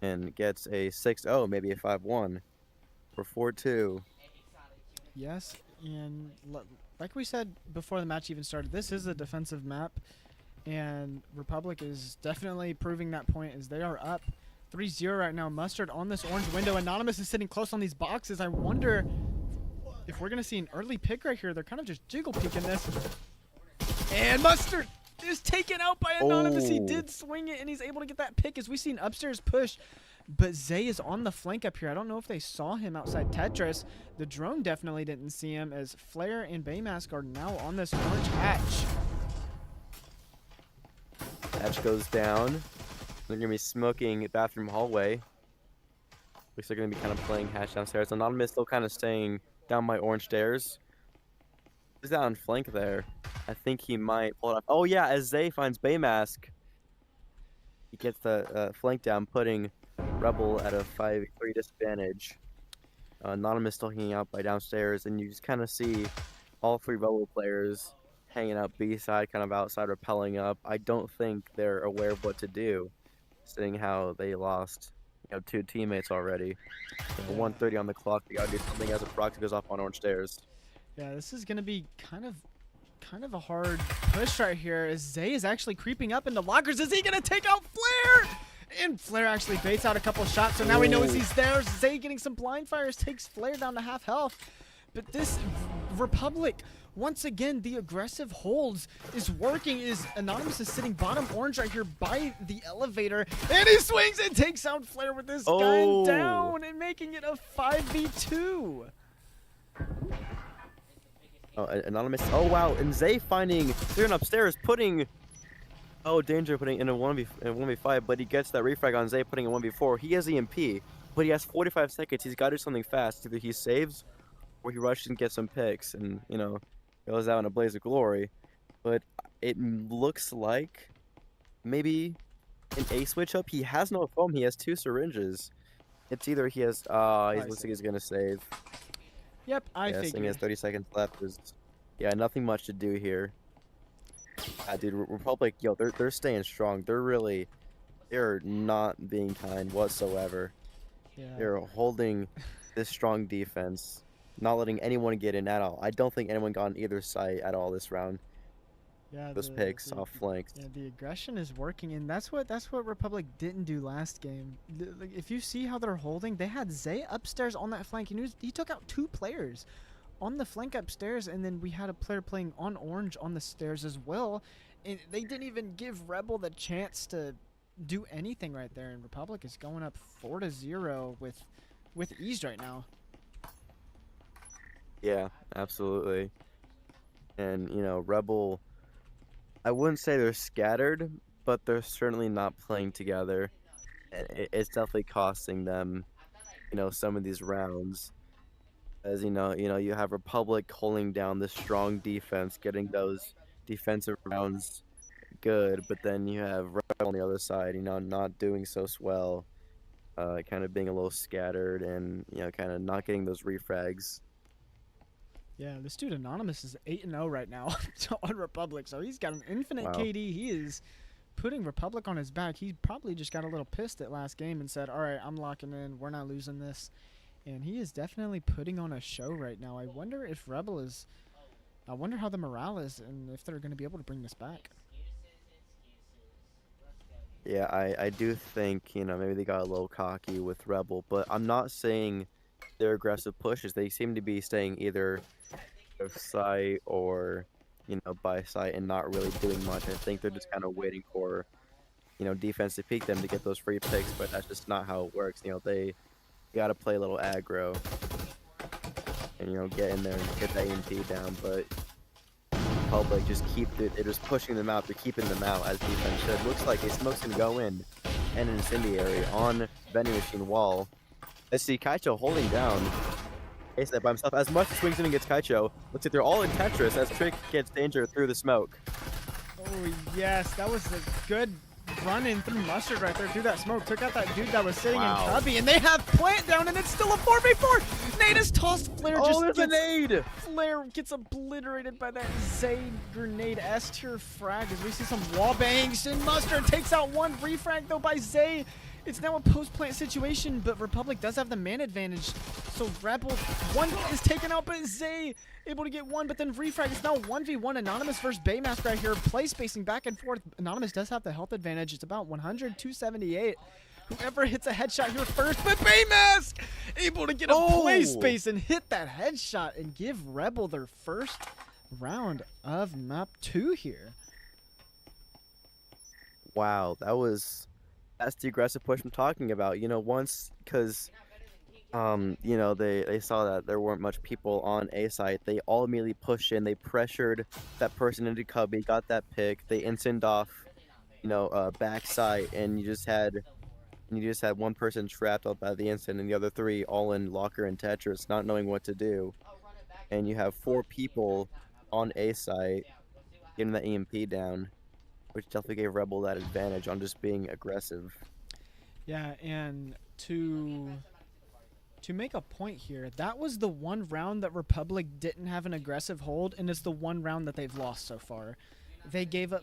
and gets a 6-0, maybe a 5-1 or 4-2. Yes, and like we said before the match even started, this is a defensive map, and Republic is definitely proving that point as they are up 3-0 right now. Mustard on this orange window. Anonymous is sitting close on these boxes. I wonder if we're going to see an early pick right here. They're kind of just jiggle peeking this. And Mustard is taken out by Anonymous. He did swing it, and he's able to get that pick as we see an upstairs push. But Zay is on the flank up here. I don't know if they saw him outside Tetris. The drone definitely didn't see him as Flair and Baymask are now on this orange hatch. Hatch goes down. They're going to be smoking bathroom hallway. Looks like they're going to be kind of playing hatch downstairs. Anonymous still kind of staying down by orange stairs. He's down flank there. I think he might pull it off. Oh, yeah, as Zay finds Baymask, he gets the flank down, putting Rebel at a 5-3 disadvantage. Anonymous still hanging out by downstairs, and you just kind of see all 3 Rebel players hanging out B-side, kind of outside, rappelling up. I don't think they're aware of what to do, seeing how they lost 2 teammates already. 1:30 on the clock. They gotta do something as a proxy goes off on orange stairs. Yeah, this is gonna be kind of a hard push right here as Zay is actually creeping up into lockers. Is he gonna take out Flair? And Flair actually baits out a couple shots, so now he knows he's there. Zay getting some blind fires takes Flair down to half health. But this Republic, once again, the aggressive holds is working. Anonymous is sitting bottom orange right here by the elevator, and he swings and takes out Flair with this gun down and making it a 5v2. Anonymous. Oh wow, and Zay finding clearing upstairs, putting Danger putting in a 1v5, but he gets that refrag on Zay, putting a 1v4. He has EMP, but he has 45 seconds. He's got to do something fast. Either he saves or he rushes and gets some picks and, goes out in a blaze of glory. But it looks like maybe an A switch up. He has no foam. He has 2 syringes. It's either he has, he looks like he's going to save. Yep, I figured. He has 30 seconds left. Yeah, nothing much to do here. Dude, Republic, they're staying strong. They're not being kind whatsoever. Yeah. They're holding this strong defense. not letting anyone get in at all. I don't think anyone got on either side at all this round. Yeah, Those picks off flanks. Yeah, the aggression is working, and that's what Republic didn't do last game. Like, if you see how they're holding, they had Zay upstairs on that flank, and he took out 2 players on the flank upstairs, and then we had a player playing on orange on the stairs as well, and they didn't even give Rebel the chance to do anything right there. And Republic is going up 4-0 with ease right now. Yeah, absolutely. And you know, Rebel, I wouldn't say they're scattered, but they're certainly not playing together. And it's definitely costing them, you know, some of these rounds. As you know, you have Republic holding down this strong defense, getting those defensive rounds good, but then you have Rebel on the other side, you know, not doing so well, kind of being a little scattered, and you know, kind of not getting those refrags. Yeah, this dude Anonymous is 8-0 right now on Republic, so he's got an infinite Wow. KD. He is putting Republic on his back. He probably just got a little pissed at last game and said, all right, I'm locking in. We're not losing this. And he is definitely putting on a show right now. I wonder if Rebel is... I wonder how the morale is and if they're going to be able to bring this back. Yeah, I do think, you know, maybe they got a little cocky with Rebel, but I'm not saying their aggressive pushes. They seem to be staying either of site or, you know, by site and not really doing much. I think they're just kind of waiting for, you know, defense to peek them to get those free picks, but that's just not how it works. You know, they got to play a little aggro and, you know, get in there and get that EMP down, but Public just they're just pushing them out, they're keeping them out as defense should. Looks like a smoke's gonna go in and an incendiary on vending machine wall. Let's see Kaicho holding down Ace that by himself. As much as swings in and gets Kaicho, looks like they're all in Tetris as Trick gets danger through the smoke. Oh, yes. That was a good run-in through Mustard right there through that smoke. Took out that dude that was sitting in Cubby, and they have Plant down, and it's still a 4v4. Nade is tossed. Flare just there's a nade! Flare gets obliterated by that Zay grenade S-tier frag as we see some wall bangs, and Mustard takes out one refrag though by Zay. It's now a post-plant situation, but Republic does have the man advantage. So Rebel, one is taken out, but Zay able to get one, but then refrag. It's now 1v1 Anonymous versus Baymask right here. Play spacing back and forth. Anonymous does have the health advantage. It's about 100, 278. Whoever hits a headshot here first, but Baymask able to get a play space and hit that headshot and give Rebel their first round of map 2 here. Wow, that's the aggressive push I'm talking about. You know, once, because, you know, they saw that there weren't much people on A site, they all immediately pushed in. They pressured that person into Cubby, got that pick. They instant off, you know, back site, and you just had one person trapped up by the instant, and the other 3 all in Locker and Tetris, not knowing what to do. And you have 4 people on A site getting that EMP down, which definitely gave Rebel that advantage on just being aggressive. Yeah, and to make a point here, that was the one round that Republic didn't have an aggressive hold, and it's the one round that they've lost so far. They gave up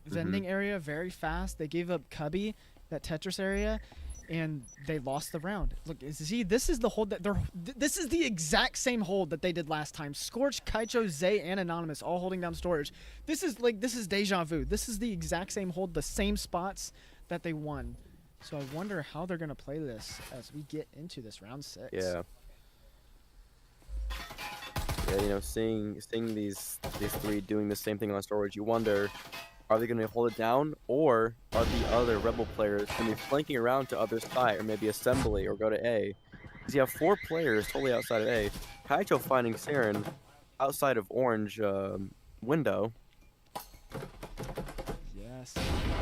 vending area very fast. They gave up Cubby, that Tetris area, and they lost the round. Look, see, this is the hold that this is the exact same hold that they did last time. Scorch, Kaicho, Zay, and Anonymous all holding down storage. This is deja vu. This is the exact same hold, the same spots that they won. So I wonder how they're gonna play this as we get into this round 6. Yeah. Yeah, you know, seeing these 3 doing the same thing on storage, you wonder, are they going to hold it down, or are the other Rebel players going to be flanking around to other side, or maybe assembly, or go to A? Because you have 4 players totally outside of A. Kaicho finding Saren outside of orange window. Yes.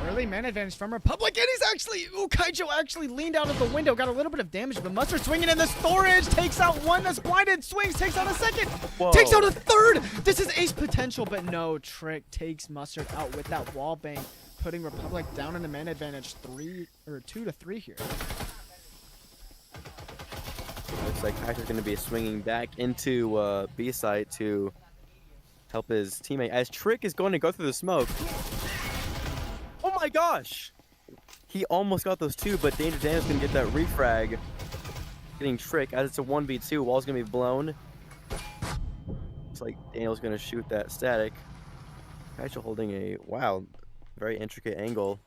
Early man advantage from Republic, and he's actually... Ooh, Kaicho actually leaned out of the window, got a little bit of damage, but Mustard swinging in the storage, takes out one that's blinded, swings, takes out a second, takes out a third! This is ace potential, but no, Trick takes Mustard out with that wall bang, putting Republic down in the man advantage 2-3 here. Looks like Kaicho's going to be swinging back into B site to help his teammate, as Trick is going to go through the smoke. Oh my gosh! He almost got those 2, but Danger Dan is going to get that refrag. getting tricked as it's a 1v2. Wall's gonna be blown. Looks like Daniel's gonna shoot that static. Kaicho holding a very intricate angle.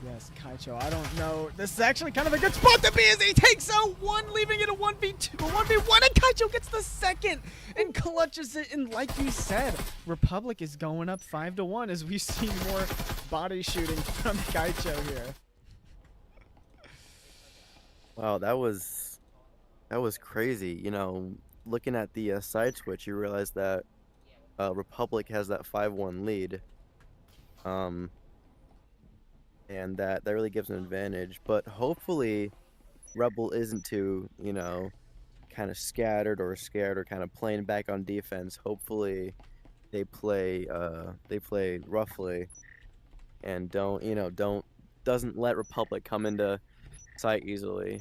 Yes, Kaicho, I don't know. This is actually kind of a good spot to be as he takes out one, leaving it a 1v2, a 1v1, and Kaicho gets the second and clutches it. And like you said, Republic is going up 5-1 as we see more body shooting from Kaicho here. Wow, that was crazy. You know, looking at the side switch, you realize that Republic has that 5-1 lead. And that really gives an advantage. But hopefully Rebel isn't too, you know, kind of scattered or scared or kind of playing back on defense. Hopefully they play roughly and doesn't let Republic come into sight easily.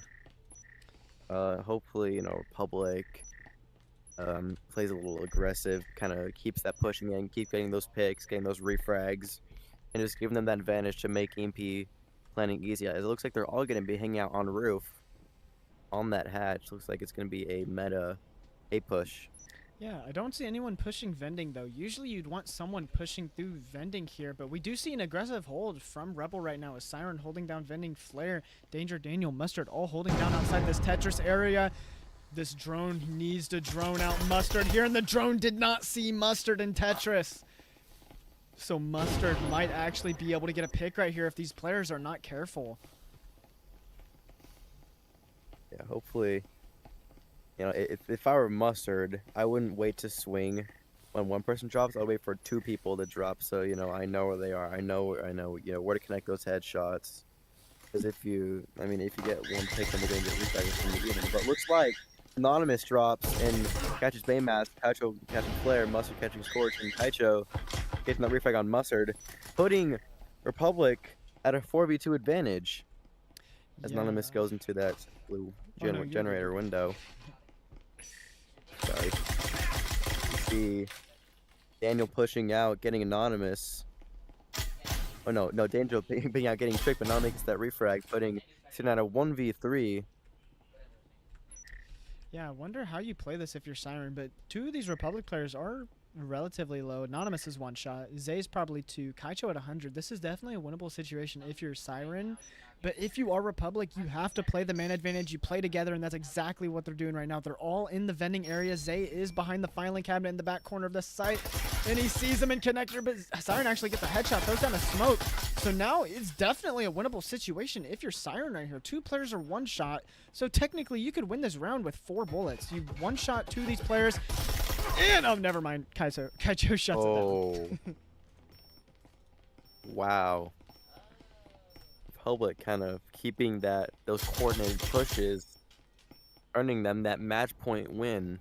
Hopefully, you know, Republic plays a little aggressive, kind of keeps that pushing in, keep getting those picks, getting those refrags, and just giving them that advantage to make EMP planning easy. It looks like they're all going to be hanging out on roof on that hatch. Looks like it's going to be a meta A push. Yeah, I don't see anyone pushing vending, though. Usually you'd want someone pushing through vending here, but we do see an aggressive hold from Rebel right now. As Siren holding down vending, Flare, Danger, Daniel, Mustard all holding down outside this Tetris area. This drone needs to drone out Mustard here, and the drone did not see Mustard in Tetris. So Mustard might actually be able to get a pick right here if these players are not careful. Yeah, hopefully. You know, if I were Mustard, I wouldn't wait to swing when one person drops. I'll wait for two people to drop, so you know I know where they are. I know you know where to connect those headshots. Because if you get one pick, then they're gonna get refragged from the beginning. But looks like Anonymous drops and catches Baymask, Kaicho catching Flare, Mustard catching Scorch, and Kaicho getting that refrag on Mustard, putting Republic at a 4v2 advantage. As Anonymous goes into that blue generator window. Sorry. You see Daniel pushing out, getting Anonymous. Oh no, Daniel being out, getting tricked, but now makes that refrag, sitting at a 1v3. Yeah, I wonder how you play this if you're Siren, but two of these Republic players are relatively low. Anonymous is 1 shot. Zay's probably 2. Kaicho at 100. This is definitely a winnable situation if you're Siren. But if you are Republic, you have to play the man advantage. You play together, and that's exactly what they're doing right now. They're all in the vending area. Zay is behind the filing cabinet in the back corner of the site, and he sees him in connector, but Siren actually gets a headshot, throws down a smoke. So now it's definitely a winnable situation if you're Siren right here. 2 players are 1 shot, so technically you could win this round with 4 bullets. You 1 shot 2 of these players, and oh, never mind. Kaicho shuts it down. Wow. Republic kind of keeping those coordinated pushes, earning them that match point win.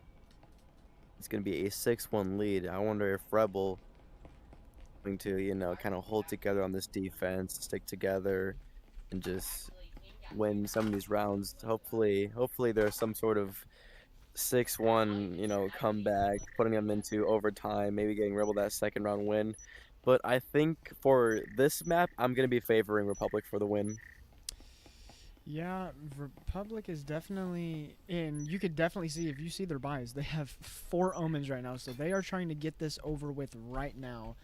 It's going to be a 6-1 lead. I wonder if Rebel going to, you know, kind of hold together on this defense, stick together, and just win some of these rounds. Hopefully there's some sort of 6-1, you know, comeback, putting them into overtime, maybe getting Rebel that second round win. But I think for this map, I'm going to be favoring Republic for the win. Yeah, Republic is definitely in. You could definitely see, if you see their buys, they have 4 Omens right now. So they are trying to get this over with right now,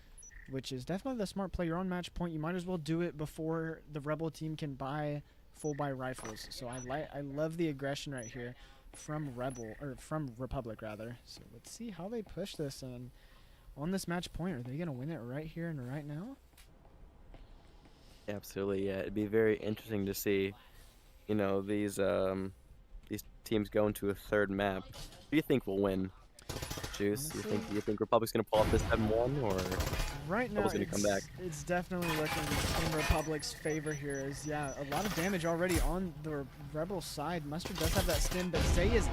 which is definitely the smart play. You're on match point. You might as well do it before the Rebel team can buy full buy rifles. So I love the aggression right here from Republic rather. So let's see how they push this and on this match point. Are they going to win it right here and right now? Absolutely, yeah. It'd be very interesting to see, you know, these teams go into a third map. Who do you think will win? Juice, Honestly, you think Republic's going to pull off this 7-1, or right now gonna come back? It's definitely looking in Republic's favor here. Is a lot of damage already on the Rebel side. Mustard does have that stim, but Zay's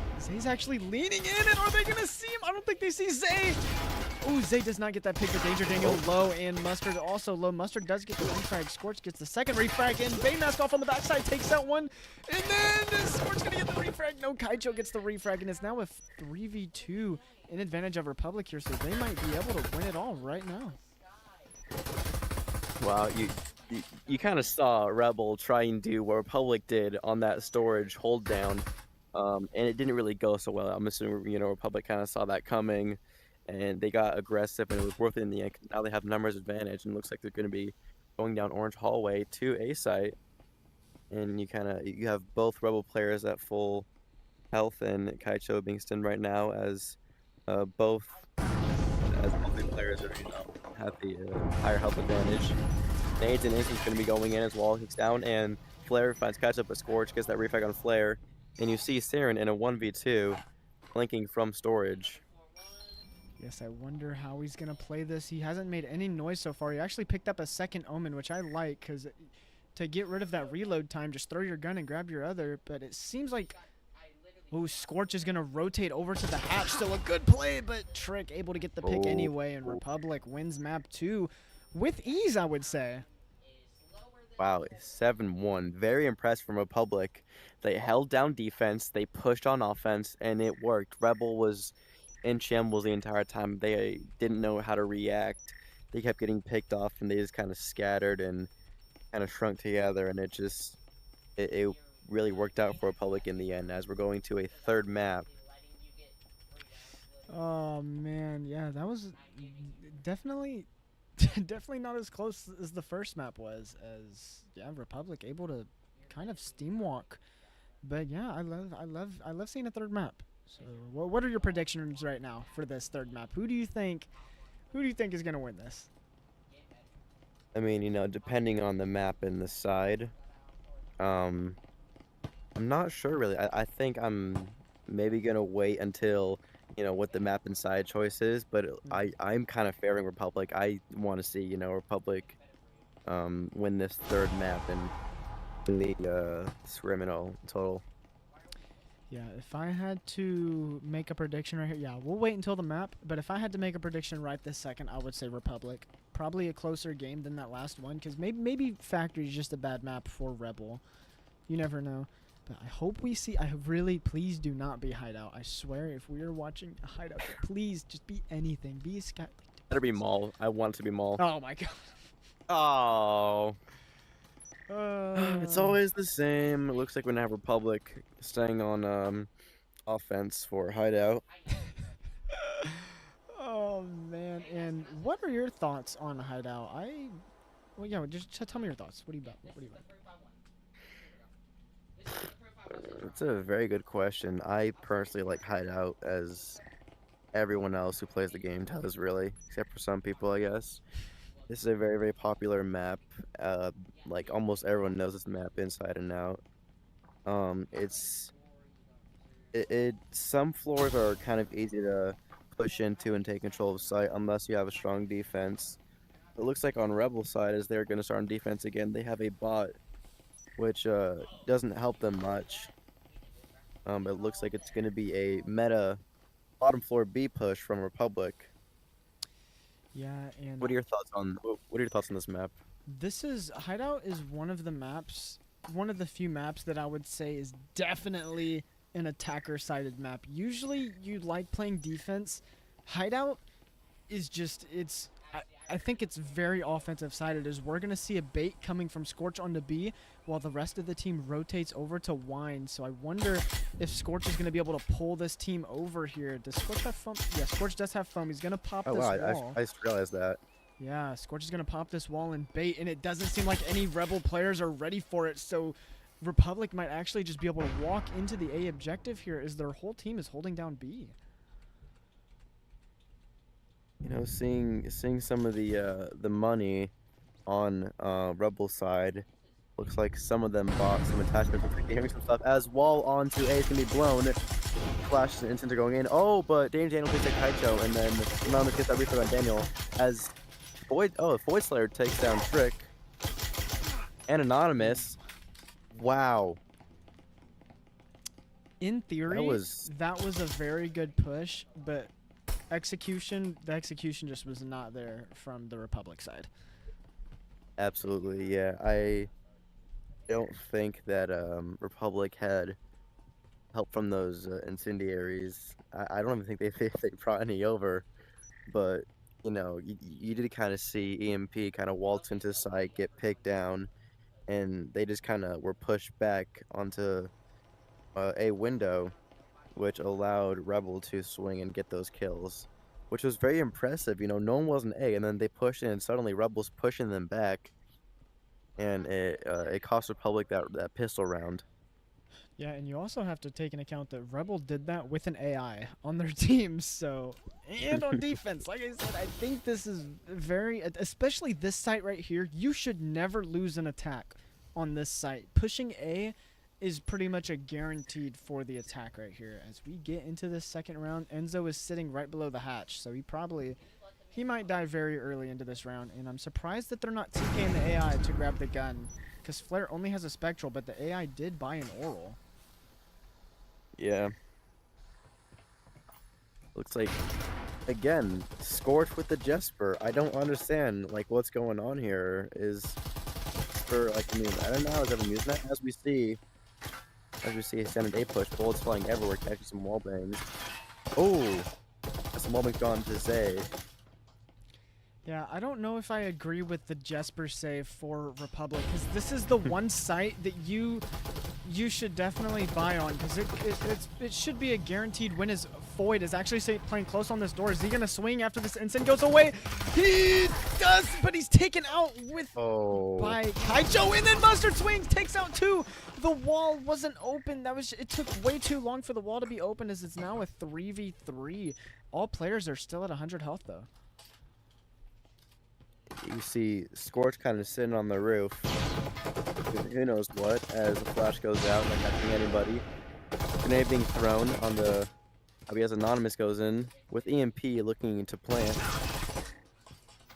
actually leaning in, and are they going to see him? I don't think they see Zay. Ooh, Zay does not get that pick, but Danger Daniel low, and Mustard also low. Mustard does get the refrag. Scorch gets the second refrag, and Baymask off on the backside takes out one, and then Scorch gonna get the refrag. No, Kaicho gets the refrag, and it's now a 3v2 in advantage of Republic here, so they might be able to win it all right now. Wow, you kind of saw Rebel try and do what Republic did on that storage hold down, and it didn't really go so well. I'm assuming Republic kind of saw that coming, and they got aggressive, and it was worth it in the end. 'Cause now they have numbers advantage, and it looks like they're going to be going down Orange Hallway to A site, and you have both Rebel players at full health, and Kaicho being stunned right now both both the players are have the higher health advantage. Nades and Instant's going to be going in as wall kicks down, and Flare finds catch up, but Scorch gets that refrag on Flare, and you see Siren in a 1v2 flanking from storage. Yes, I wonder how he's going to play this. He hasn't made any noise so far. He actually picked up a second Omen, which I like, because to get rid of that reload time, just throw your gun and grab your other, but it seems like... Oh, Scorch is going to rotate over to the hatch. Still a good play, but Trick able to get the pick anyway, and Republic wins map 2 with ease, I would say. Wow, 7-1. Very impressed from Republic. They held down defense, they pushed on offense, and it worked. Rebel was in shambles the entire time. They didn't know how to react. They kept getting picked off, and they just kind of scattered and kind of shrunk together, and it really worked out for Republic in the end, as we're going to a third map. Oh man, yeah, that was definitely not as close as the first map was, as Republic able to kind of steamwalk. But yeah, I love seeing a third map. So what are your predictions right now for this third map? Who do you think is going to win this? I mean, depending on the map and the side, I'm not sure really. I think I'm maybe gonna wait until what the map and side choice is, but I'm kind of favoring Republic. I want to see Republic win this third map and the Scrim total. Yeah, if I had to make a prediction right here, yeah, we'll wait until the map. But if I had to make a prediction right this second, I would say Republic. Probably a closer game than that last one, because maybe Factory is just a bad map for Rebel. You never know. But I hope we see. Please do not be Hideout. I swear, if we are watching a Hideout, please just be anything. Be a sky. Better be Maul. I want it to be Maul. Oh my god. Oh. It's always the same. It looks like we're gonna have Republic staying on offense for Hideout. Oh man. And what are your thoughts on Hideout? Well, yeah, just tell me your thoughts. What do you about? It's a very good question. I personally like Hideout, as everyone else who plays the game does, really, except for some people, I guess. This is a very, very popular map. Like almost everyone knows this map inside and out. Some floors are kind of easy to push into and take control of site unless you have a strong defense. It looks like on Rebel side, as they're going to start on defense again, they have a bot, which doesn't help them much. It looks like it's going to be a meta bottom floor B push from Republic. Yeah, and what are your thoughts on this map? Hideout is one of the few maps that I would say is definitely an attacker-sided map. Usually you like playing defense. Hideout is just I think it's very offensive-sided, as we're going to see a bait coming from Scorch onto B while the rest of the team rotates over to Wine. So I wonder if Scorch is going to be able to pull this team over here. Does Scorch have foam? Yeah, Scorch does have foam. He's going to pop this wall. I just realized that. Yeah, Scorch is going to pop this wall and bait, and it doesn't seem like any Rebel players are ready for it. So Republic might actually just be able to walk into the A objective here, as their whole team is holding down B. Seeing some of the money on Rebel side, looks like some of them bought some attachments for hearing some stuff. As wall onto A is gonna be blown, flash and instants are going in. Oh, but Daniel takes a Kaicho, and then Anonymous gets that refund on Daniel. As Void Slayer takes down Trick and Anonymous. Wow. In theory, that was a very good push, but the execution just was not there from the Republic side. Absolutely, yeah. I don't think that Republic had help from those incendiaries. I don't even think they brought any over, but you know, you did kind of see EMP kind of waltz into sight, get picked down, and they just kind of were pushed back onto a window, which allowed Rebel to swing and get those kills, which was very impressive. You know, no one was an A, and then they pushed in, and suddenly Rebel's pushing them back, and it cost Republic that pistol round. Yeah, and you also have to take into account that Rebel did that with an AI on their team, so and on defense. Like I said, I think this is very, especially this site right here. You should never lose an attack on this site. Pushing A is pretty much a guaranteed for the attack right here. As we get into this second round, Enzo is sitting right below the hatch, so he might die very early into this round, and I'm surprised that they're not TKing the AI to grab the gun, because Flare only has a Spectral, but the AI did buy an Oral. Yeah. Looks like, again, Scorch with the Jesper. I don't understand, like, what's going on here. Is for, like, I mean, I don't know how he's ever using that. As we see a standard A push, bullets flying everywhere, catching some wall bangs. Oh, some wall bangs gone to Zay. Yeah, I don't know if I agree with the Jesper save for Republic, because this is the one site that you should definitely buy on, because it should be a guaranteed win. As Void is actually playing close on this door. Is he gonna swing after this instant goes away? He does, but he's taken out with by Kaijo, and then Mustard swings, takes out 2. The wall wasn't open. It took way too long for the wall to be open, as it's now a 3v3. All players are still at 100 health though. You see Scorch kind of sitting on the roof. Who knows what, as the flash goes out, not catching anybody. Grenade being thrown on the... as Anonymous goes in, with EMP looking to plant.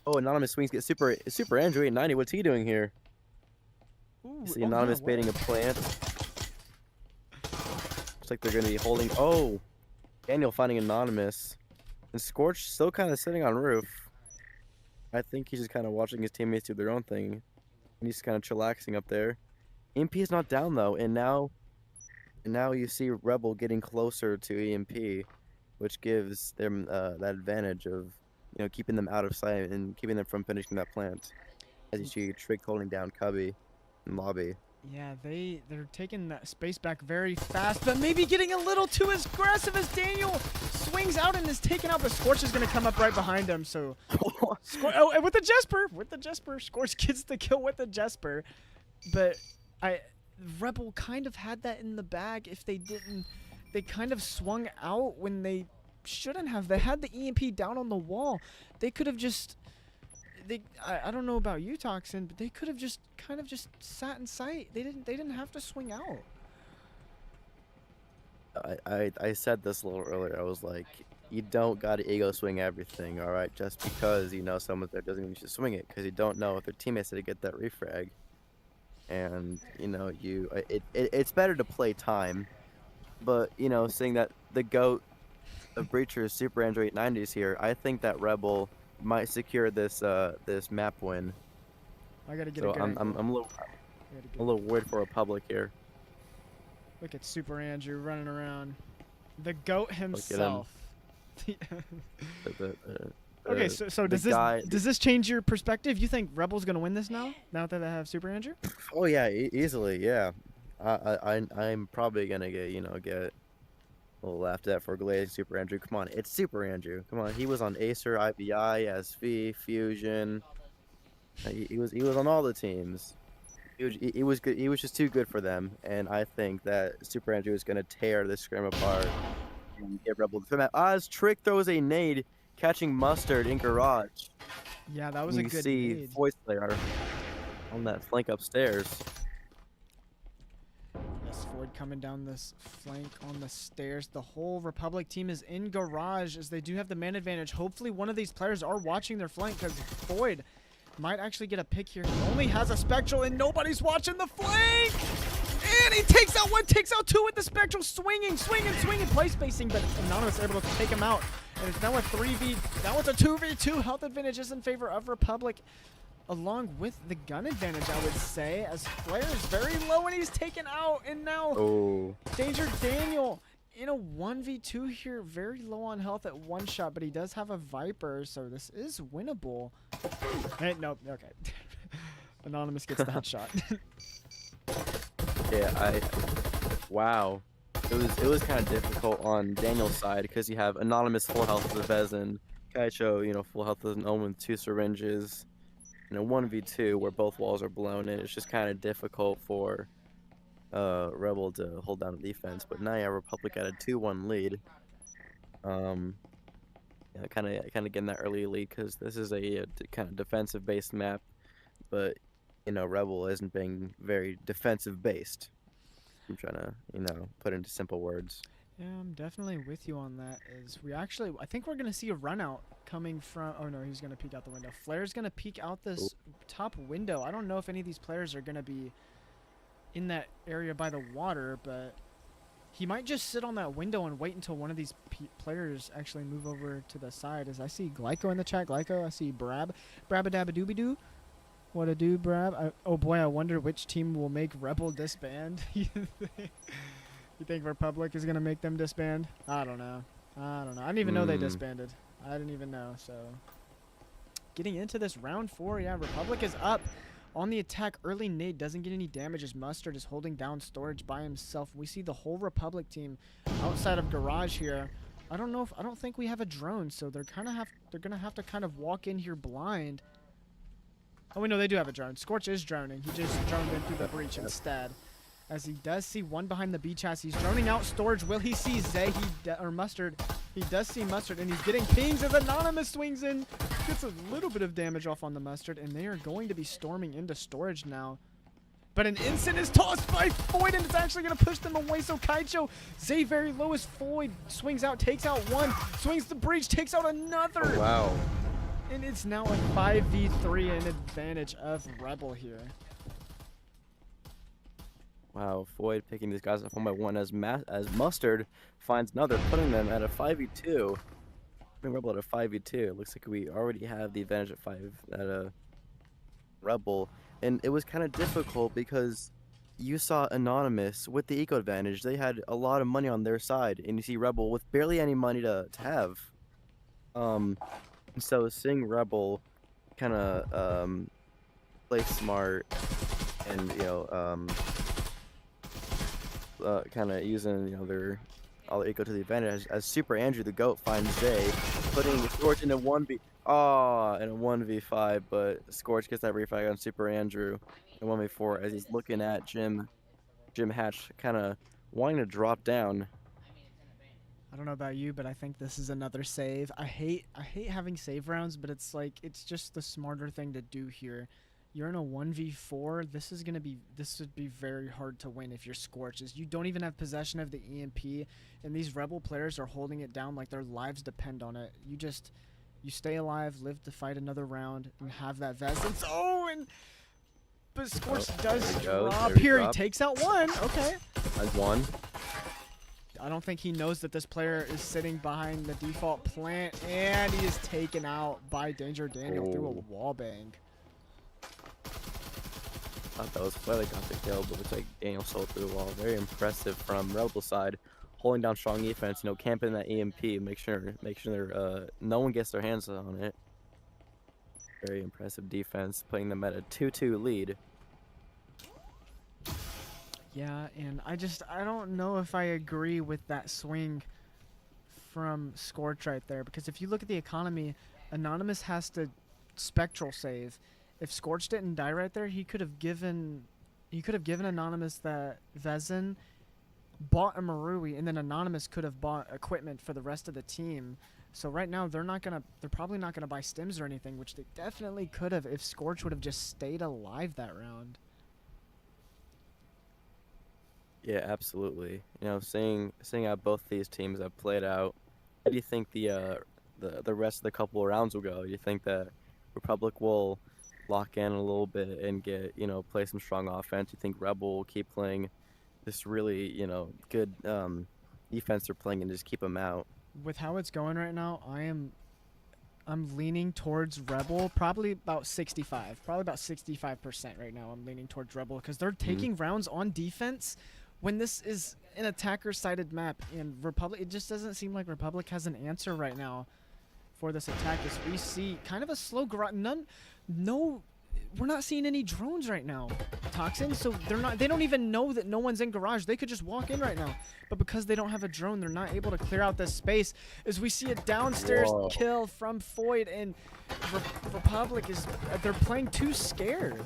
Oh, Anonymous swings, get Super Andrew 890, what's he doing here? Ooh, You see Anonymous baiting a plant. Looks like they're going to be holding... Oh! Daniel finding Anonymous. And Scorch still kind of sitting on roof. I think he's just kind of watching his teammates do their own thing. And he's kind of chillaxing up there. EMP is not down though, and now you see Rebel getting closer to EMP, which gives them that advantage of, you know, keeping them out of sight and keeping them from finishing that plant. As you see Trick holding down Cubby in lobby. Yeah, they're taking that space back very fast, but maybe getting a little too aggressive as Daniel swings out and is taken out, but Scorch is going to come up right behind him, so... and with the Jesper, Scorch gets the kill with the Jesper, but Rebel kind of had that in the bag if they didn't... They kind of swung out when they shouldn't have. They had the EMP down on the wall. They could have just... I don't know about you, Toxin, but they could have just kind of just sat in sight. They didn't have to swing out. I said this a little earlier. I was like, you don't gotta ego swing everything, all right? Just because you know someone's there doesn't mean you should swing it, because you don't know if their teammates did get that refrag. And you know, it's better to play time. But you know, seeing that the GOAT of Breacher's Super Android 890s here, I think that Rebel might secure this this map win. I gotta get so a good I'm a little worried for Republic here. Look at Super Andrew running around, the GOAT himself. Okay, so does this change your perspective? You think Rebel's gonna win this now that they have Super Andrew? Oh yeah, easily, yeah. I'm probably gonna get a little laughed at for glazing Super Andrew. Come on, it's Super Andrew. Come on, he was on Acer, IVI, SV, Fusion. He was on all the teams. He was good. He was just too good for them, and I think that Super Andrew is gonna tear this Scrim apart and get Rebel the map. As Trick throws a nade, catching Mustard in garage. Yeah, that was a good nade. You see Voice Player on that flank upstairs. Ford coming down this flank on the stairs. The whole Republic team is in garage, as they do have the man advantage. Hopefully one of these players are watching their flank, because Void might actually get a pick here. He only has a Spectral and nobody's watching the flank. And he takes out 1, takes out 2 with the Spectral, swinging, play spacing, but Anonymous able to take him out. And it's now a 3v, now it's a 2v2. Health advantage is in favor of Republic, along with the gun advantage, I would say, as Flare is very low and he's taken out, and now Danger Daniel in a 1v2 here, very low on health at one shot, but he does have a Viper, so this is winnable. Hey, nope, okay. Anonymous gets the headshot. Yeah, wow. It was kind of difficult on Daniel's side because you have Anonymous full health with a Vezin, Kaicho, you know, full health with an Omen with 2 syringes, and a 1v2 where both walls are blown in. It's just kind of difficult for Rebel to hold down the defense. But now, yeah, Republic got a 2-1 lead. Yeah, kind of getting that early lead because this is a kind of defensive-based map, but you know, Rebel isn't being very defensive-based. I'm trying to, you know, put into simple words. Yeah, I'm definitely with you on that. I think we're gonna see a run out coming from. Oh no, he's gonna peek out the window. Flare's gonna peek out this top window. I don't know if any of these players are gonna be in that area by the water, but he might just sit on that window and wait until one of these players actually move over to the side. As I see Glyco in the chat, Glyco. I see Brabadabadooby-doo. What a do, Brab. Oh boy, I wonder which team will make Rebel disband. You think Republic is going to make them disband? I don't know. I didn't even know they disbanded. I didn't even know, so. Getting into this round 4, yeah, Republic is up on the attack. Early nade doesn't get any damage as Mustard is holding down storage by himself. We see the whole Republic team outside of garage here. I don't think we have a drone, so they're going to have to kind of walk in here blind. Oh, we know they do have a drone. Scorch is droning. He just droned in through the breach instead. As he does see one behind the B chassis. He's droning out storage. Will he see Zay or Mustard? He does see Mustard, and he's getting pings as Anonymous swings in. Gets a little bit of damage off on the Mustard, and they are going to be storming into storage now. But an instant is tossed by Foyd, and it's actually going to push them away. So Kaicho, Zay very low as Foyd swings out, takes out one, swings the breach, takes out another. Oh, wow. And it's now a 5v3 in advantage of Rebel here. Wow, Foyd picking these guys up 1 by 1 as Mustard finds another, putting them at a 5v2. Rebel at a 5v2. It looks like we already have the advantage at a Rebel. And it was kind of difficult because you saw Anonymous with the eco advantage. They had a lot of money on their side, and you see Rebel with barely any money to have. So seeing Rebel kind of play smart and, you know, kind of using, you know, all their eco to the advantage as Super Andrew the GOAT finds Zay, putting Scorch in a 1v. In a 1v5, but Scorch gets that refrag on Super Andrew in 1v4 as he's looking at Jim Hatch kind of wanting to drop down. I don't know about you, but I think this is another save. I hate having save rounds, but it's like it's just the smarter thing to do here. You're in a 1v4. This would be very hard to win if you're Scorches. You don't even have possession of the EMP, and these Rebel players are holding it down like their lives depend on it. You stay alive, live to fight another round, and have that Vezin. But Scorch does drop here. He takes out one. Okay. That's one. I don't think he knows that this player is sitting behind the default plant, and he is taken out by Danger Daniel through a wallbang. Thought that was Flare that got the kill, but looks like Daniel sold through the wall. Very impressive from Rebel side, holding down strong defense. You know, camping that EMP, make sure no one gets their hands on it. Very impressive defense, putting them at a 2-2 lead. Yeah, and I don't know if I agree with that swing from Scorch right there, because if you look at the economy, Anonymous has to spectral save. If Scorch didn't die right there, he could have given Anonymous that Vezin, bought a Marui, and then Anonymous could have bought equipment for the rest of the team. So right now they're probably not gonna buy stims or anything, which they definitely could have if Scorch would have just stayed alive that round. Yeah, absolutely. You know, seeing how both these teams have played out, how do you think the rest of the couple of rounds will go? Do you think that Republic will lock in a little bit and get, you know, play some strong offense? Do you think Rebel will keep playing this really, you know, good defense they're playing and just keep them out? With how it's going right now, I'm leaning towards Rebel, probably about 65% right now. I'm leaning towards Rebel because they're taking rounds on defense when this is an attacker-sided map, and Republic, it just doesn't seem like Republic has an answer right now for this attack. As we see kind of a slow garage, we're not seeing any drones right now, Toxin. So they don't even know that no one's in garage. They could just walk in right now, but because they don't have a drone, they're not able to clear out this space. As we see a downstairs kill from Foyd, and Republic they're playing too scared.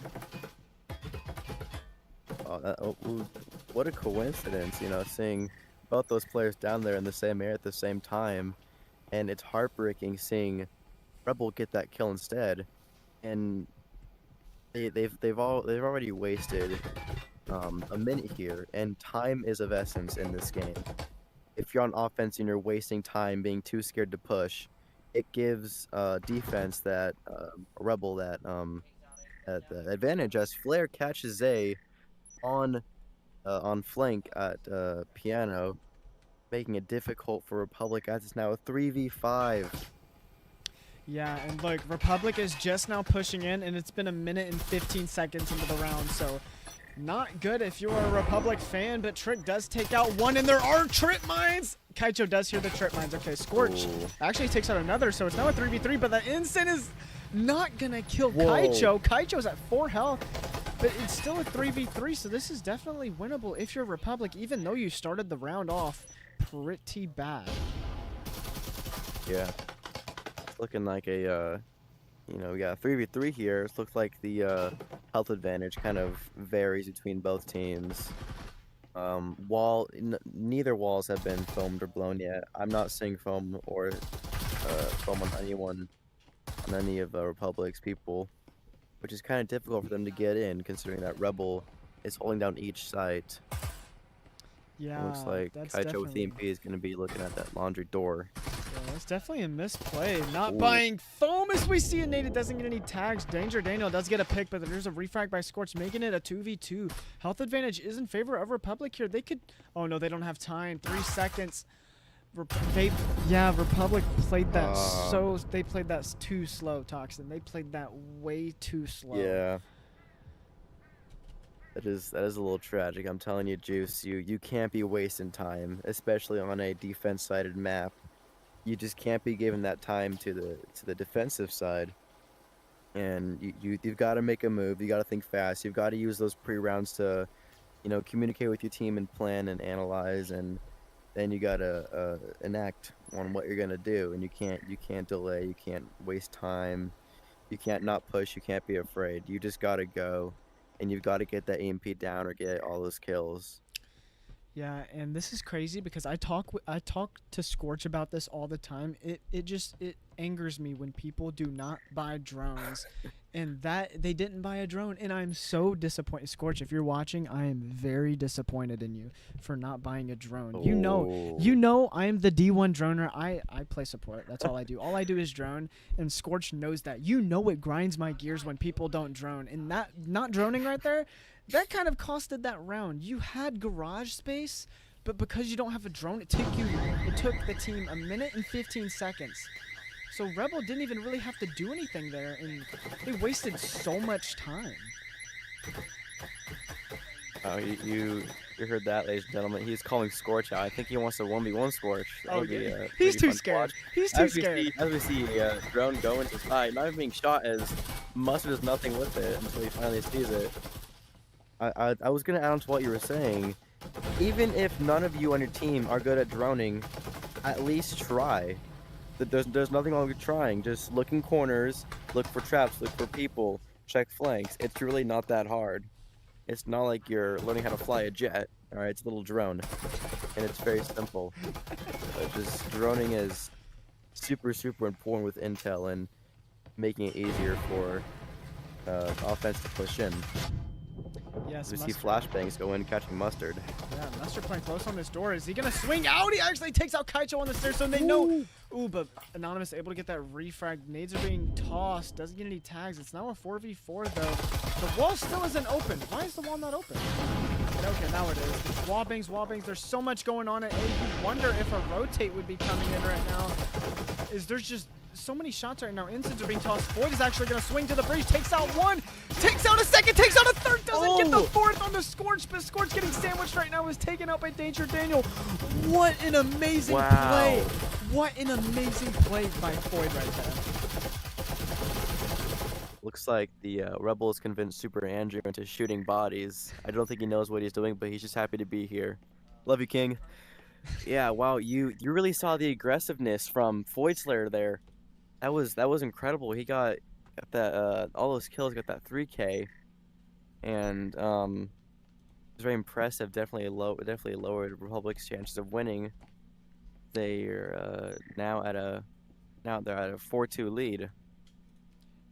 What a coincidence, you know, seeing both those players down there in the same area at the same time, and it's heartbreaking seeing Rebel get that kill instead, and they've already wasted a minute here, and time is of essence in this game. If you're on offense and you're wasting time being too scared to push, it gives defense that Rebel that the advantage as Flare catches Zay on flank at Piano, making it difficult for Republic as it's now a 3v5. Yeah, and look, Republic is just now pushing in, and it's been a minute and 15 seconds into the round, so not good if you're a Republic fan, but Trick does take out one, and there are trip mines! Kaicho does hear the trip mines. Okay, Scorch actually takes out another, so it's now a 3v3, but the Instant is not gonna kill Kaicho. Kaicho's at 4 health. But it's still a 3v3, so this is definitely winnable if you're Republic, even though you started the round off pretty bad. Yeah. It's looking like a, we got a 3v3 here. It looks like the health advantage kind of varies between both teams. Neither walls have been foamed or blown yet. I'm not seeing foam or foam on any of Republic's people, which is kind of difficult for them to get in, considering that Rebel is holding down each site. Yeah, it looks like Kaicho with EMP is going to be looking at that laundry door. Yeah, that's definitely a misplay. Not buying foam as we see it. Nate doesn't get any tags. Danger Daniel does get a pick, but there's a refrag by Scorch, making it a 2v2. Health advantage is in favor of Republic here. They could... Oh, no, they don't have time. 3 seconds. Republic played that they played that too slow, Toxin. They played that way too slow. Yeah. That is a little tragic. I'm telling you, Juice, you can't be wasting time, especially on a defense-sided map. You just can't be giving that time to the defensive side. And you've got to make a move. You got to think fast. You've got to use those pre-rounds to, communicate with your team and plan and analyze, and then you gotta enact on what you're gonna do, and you can't delay, you can't waste time, you can't not push, you can't be afraid. You just gotta go, and you've got to get that EMP down or get all those kills. Yeah, and this is crazy because I talk to Scorch about this all the time. It angers me when people do not buy drones, and that they didn't buy a drone, and I'm so disappointed. Scorch, if you're watching, I am very disappointed in you for not buying a drone. Oh. You know I am the D1 droner. I play support. That's all I do. All I do is drone, and Scorch knows that. It grinds my gears when people don't drone, and that not droning right there, that kind of costed that round. You had garage space, but because you don't have a drone, it took the team a minute and 15 seconds. So Rebel didn't even really have to do anything there, and they wasted so much time. Oh, you heard that, ladies and gentlemen. He's calling Scorch out. I think he wants a 1v1 Scorch. He's too scared. He's too scared. As we see drone go into side, not even being shot, as Mustard does nothing with it until he finally sees it. I was going to add on to what you were saying. Even if none of you on your team are good at droning, at least try. There's nothing wrong with trying. Just look in corners, look for traps, look for people, check flanks. It's really not that hard. It's not like you're learning how to fly a jet. Alright, it's a little drone. And it's very simple. But just droning is super, super important with intel and making it easier for offense to push in. Yes, we see flashbangs go in catching Mustard. Yeah, Mustard playing close on this door. Is he going to swing out? He actually takes out Kaicho on the stairs, so they know. Ooh, but Anonymous able to get that refrag. Nades are being tossed. Doesn't get any tags. It's now a 4v4, though. The wall still isn't open. Why is the wall not open? Okay, now it is. Wall bangs. There's so much going on at A. You wonder if a rotate would be coming in right now. There's just so many shots right now. Instants are being tossed. Void is actually going to swing to the breach. Takes out one. Takes out a second. Takes out a third. Doesn't get the fourth on the Scorch. But Scorch getting sandwiched right now. Is taken out by Danger Daniel. What an amazing play. What an amazing play by Void right there. Looks like the Rebels convinced Super Andrew into shooting bodies. I don't think he knows what he's doing, but he's just happy to be here. Love you, King. Yeah, wow, you really saw the aggressiveness from Void Slayer there. That was incredible. He got that all those kills, got that 3K, and it was very impressive. Definitely lowered Republic's chances of winning. They're now at a 4-2 lead.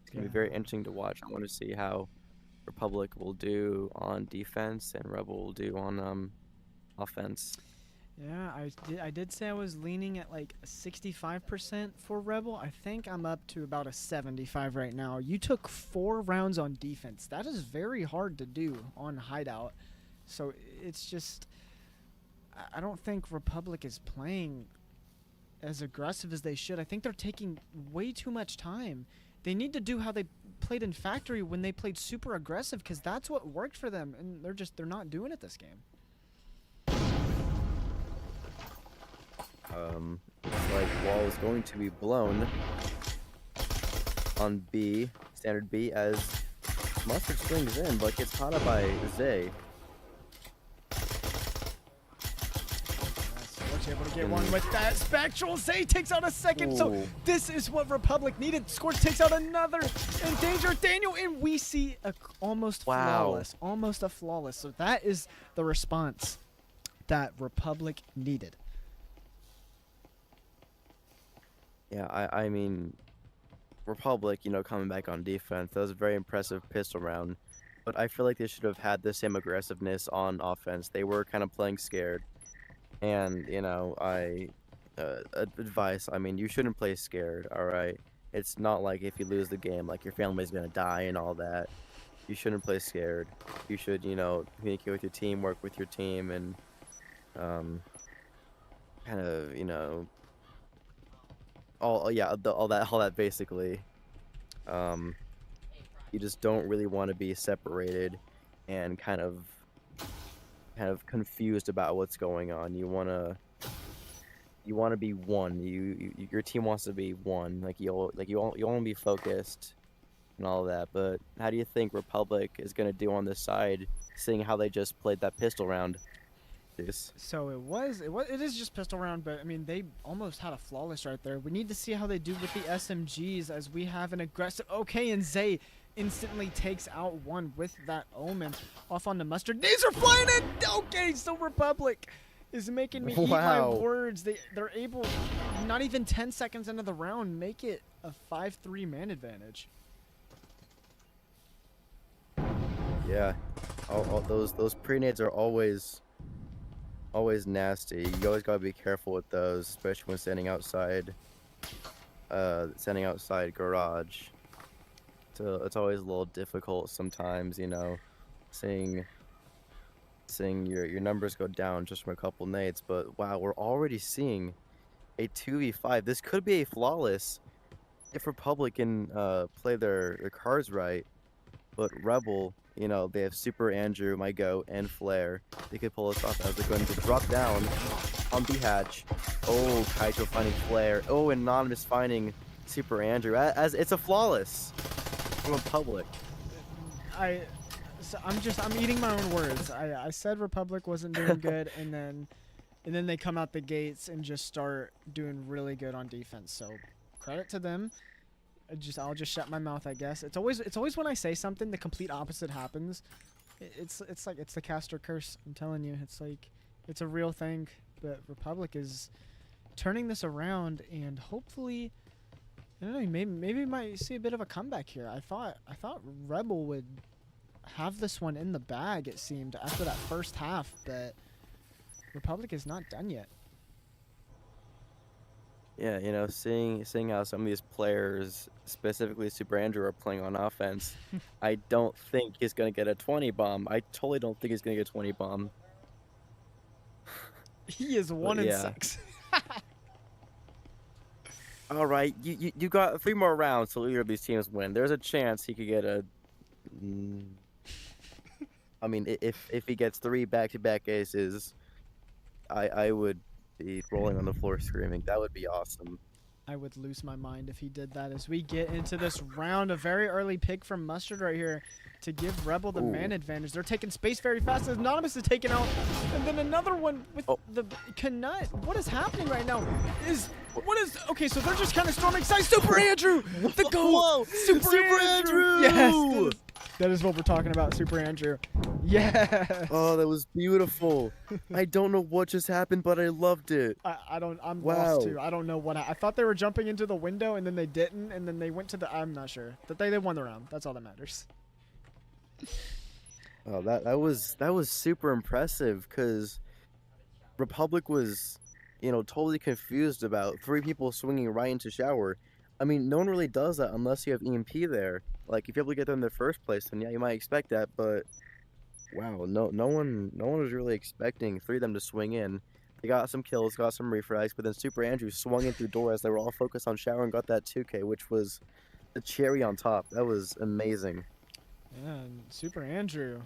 It's gonna be very interesting to watch. I want to see how Republic will do on defense and Rebel will do on offense. Yeah, I did say I was leaning at like 65% for Rebel. I think I'm up to about a 75 right now. You took 4 rounds on defense. That is very hard to do on Hideout. So it's just, I don't think Republic is playing as aggressive as they should. I think they're taking way too much time. They need to do how they played in Factory when they played super aggressive, because that's what worked for them, and they're not doing it this game. Looks like wall is going to be blown on B, standard B, as Mustard swings in, but gets caught up by Zay. Scorch able to get one with that Spectral. Zay takes out a second, Ooh. so this is what Republic needed. Scorch takes out another, and Danger Daniel, and we see a almost flawless, almost a flawless. So that is the response that Republic needed. Yeah, I mean, Republic, coming back on defense, that was a very impressive pistol round. But I feel like they should have had the same aggressiveness on offense. They were kind of playing scared. And, advice, you shouldn't play scared, all right? It's not like if you lose the game, like your family's going to die and all that. You shouldn't play scared. You should, communicate with your team, work with your team, and kind of, all that basically. You just don't really want to be separated and kind of confused about what's going on. You want to be one. Your team wants to be one. You want to be focused and all that. But how do you think Republic is going to do on this side, seeing how they just played that pistol round? So it is just pistol round, but they almost had a flawless right there. We need to see how they do with the SMGs, as we have an aggressive. Okay, and Zay instantly takes out one with that Omen off on the Mustard. These are flying in. Okay, so Republic is making me eat my words. They're able, not even 10 seconds into the round, make it a 5-3 man advantage. Yeah, all those pre-nades are always nasty. You always gotta be careful with those, especially when standing outside garage. So it's always a little difficult sometimes, seeing your numbers go down just from a couple nades. But wow, we're already seeing a 2v5. This could be a flawless if Republic can play their cards right. But Rebel, they have Super Andrew, my goat, and Flare. They could pull us off as they're going to drop down on B hatch. Oh, Kaito finding Flare. Oh, Anonymous finding Super Andrew. As it's a flawless from Republic. I'm eating my own words. I said Republic wasn't doing good, and then they come out the gates and just start doing really good on defense. So credit to them. I'll just shut my mouth, I guess. It's always when I say something, the complete opposite happens. It's the caster curse. I'm telling you, it's a real thing. But Republic is turning this around, and hopefully, I don't know, maybe we might see a bit of a comeback here. I thought Rebel would have this one in the bag, it seemed, after that first half, but Republic is not done yet. Yeah, seeing how some of these players, specifically Super Andrew, are playing on offense, I don't think he's going to get a 20 bomb. I totally don't think he's going to get a 20 bomb. He is 1 in 6. All right, you got 3 more rounds till either of these teams win. There's a chance he could get a. mm, I mean, if he gets 3 back-to-back aces, I would be rolling on the floor screaming. That would be awesome. I would lose my mind if he did that. As we get into this round, a very early pick from Mustard right here to give Rebel the man advantage. They're taking space very fast. Anonymous is taken out, and then another one with the Knut. What is happening right now? Okay? So they're just kind of storming side. Super Andrew, the goal. Super Andrew. Yes, that is what we're talking about. Super Andrew. Yes. Oh, that was beautiful. I don't know what just happened, but I loved it. I'm lost too. I don't know what I thought they were jumping into the window and then they didn't, and then they went to the. I'm not sure. That they won the round. That's all that matters. Oh, that was super impressive because Republic was, totally confused about 3 people swinging right into shower. I mean, no one really does that unless you have EMP there. Like, if you're able to get there in the first place, then yeah, you might expect that. But wow, no one was really expecting 3 of them to swing in. They got some kills, got some refrags, but then Super Andrew swung in through door as they were all focused on shower and got that 2K, which was the cherry on top. That was amazing. Yeah, and Super Andrew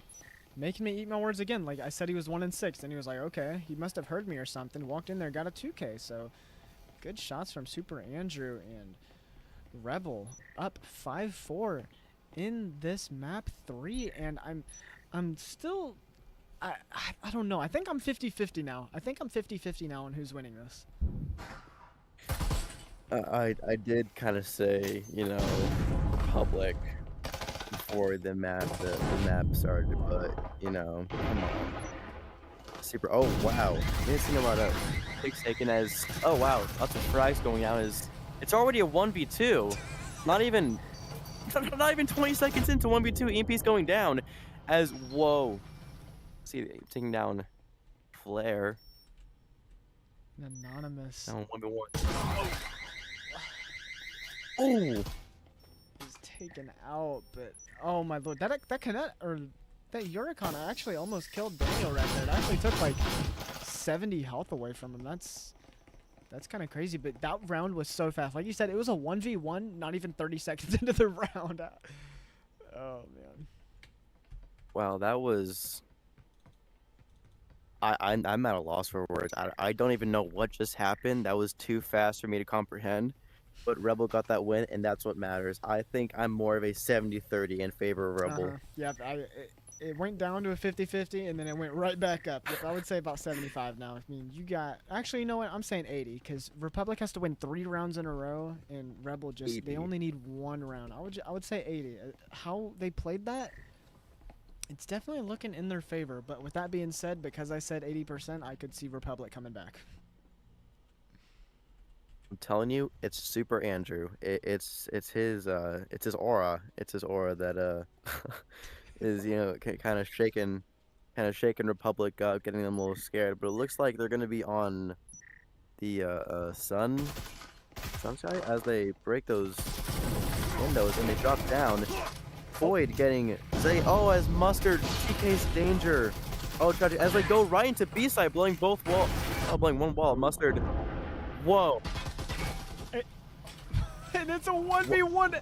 making me eat my words again. Like I said, he was 1 in 6, and he was like, okay, he must have heard me or something. Walked in there, got a 2K. So good shots from Super Andrew, and Rebel up 5-4 in this map 3, and I'm still. I don't know. I think I'm 50-50 now. I think I'm 50-50 now on who's winning this. I did kind of say, Republic before the map started, but come on. Super. Oh wow, didn't see him right up. Picks taken as. Oh wow, lots of frags going out. It's already a 1v2. Not even 20 seconds into 1v2. EMP's going down. As whoa. See, taking down Flare. Anonymous. Down 1v1. Oh. He's taken out, but oh my lord, that Canet or that Huracan actually almost killed Daniel right there. It actually took like 70 health away from him. That's kind of crazy, but that round was so fast. Like you said, it was a 1v1, not even 30 seconds into the round. Oh man. Wow, that was. I'm at a loss for words. I don't even know what just happened. That was too fast for me to comprehend. But Rebel got that win, and that's what matters. I think I'm more of a 70-30 in favor of Rebel. Yeah, it went down to a 50-50, and then it went right back up. I would say about 75 now. I mean, you got... Actually, you know what? I'm saying 80, because Republic has to win 3 rounds in a row, and Rebel just... 80. They only need 1 round. I would say 80. How they played that, it's definitely looking in their favor. But with that being said, because I said 80%, I could see Republic coming back. I'm telling you, it's Super Andrew. It's his aura. It's his aura that is kind of shaking Republic up, getting them a little scared. But it looks like they're gonna be on the sunshine as they break those windows and they drop down. Void getting as Mustard TK's danger. Oh, tragic as they go right into B side, blowing both wall. Oh, blowing one wall. Mustard. Whoa. And it's a 1v1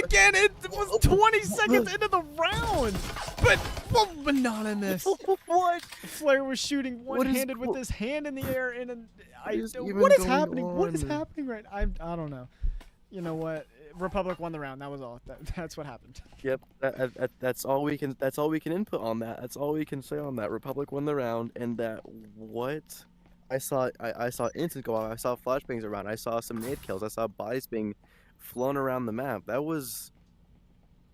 again. It was 20 seconds into the round, but anonymous. What? Flare was shooting one-handed with his hand in the air, and what is happening? What is happening right? I don't know. You know what? Republic won the round. That was all. That's what happened. Yep. That's all we can. That's all we can input on that. That's all we can say on that. Republic won the round, and that what? I saw instant go off. I saw flashbangs around. I saw some nade kills. I saw bodies being flown around the map. It was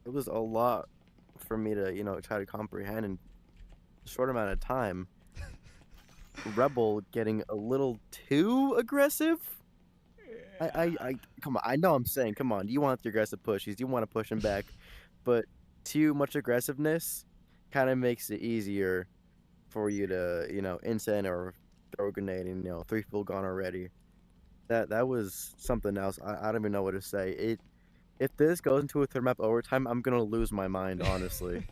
a lot for me to try to comprehend in a short amount of time. Rebel getting a little too aggressive. I come on. I know I'm saying come on. You want the aggressive pushes. You want to push him back, but too much aggressiveness kind of makes it easier for you to instant or throw a grenade and 3 people gone already. That was something else. I don't even know what to say. If this goes into a 3rd map overtime, I'm gonna lose my mind, honestly.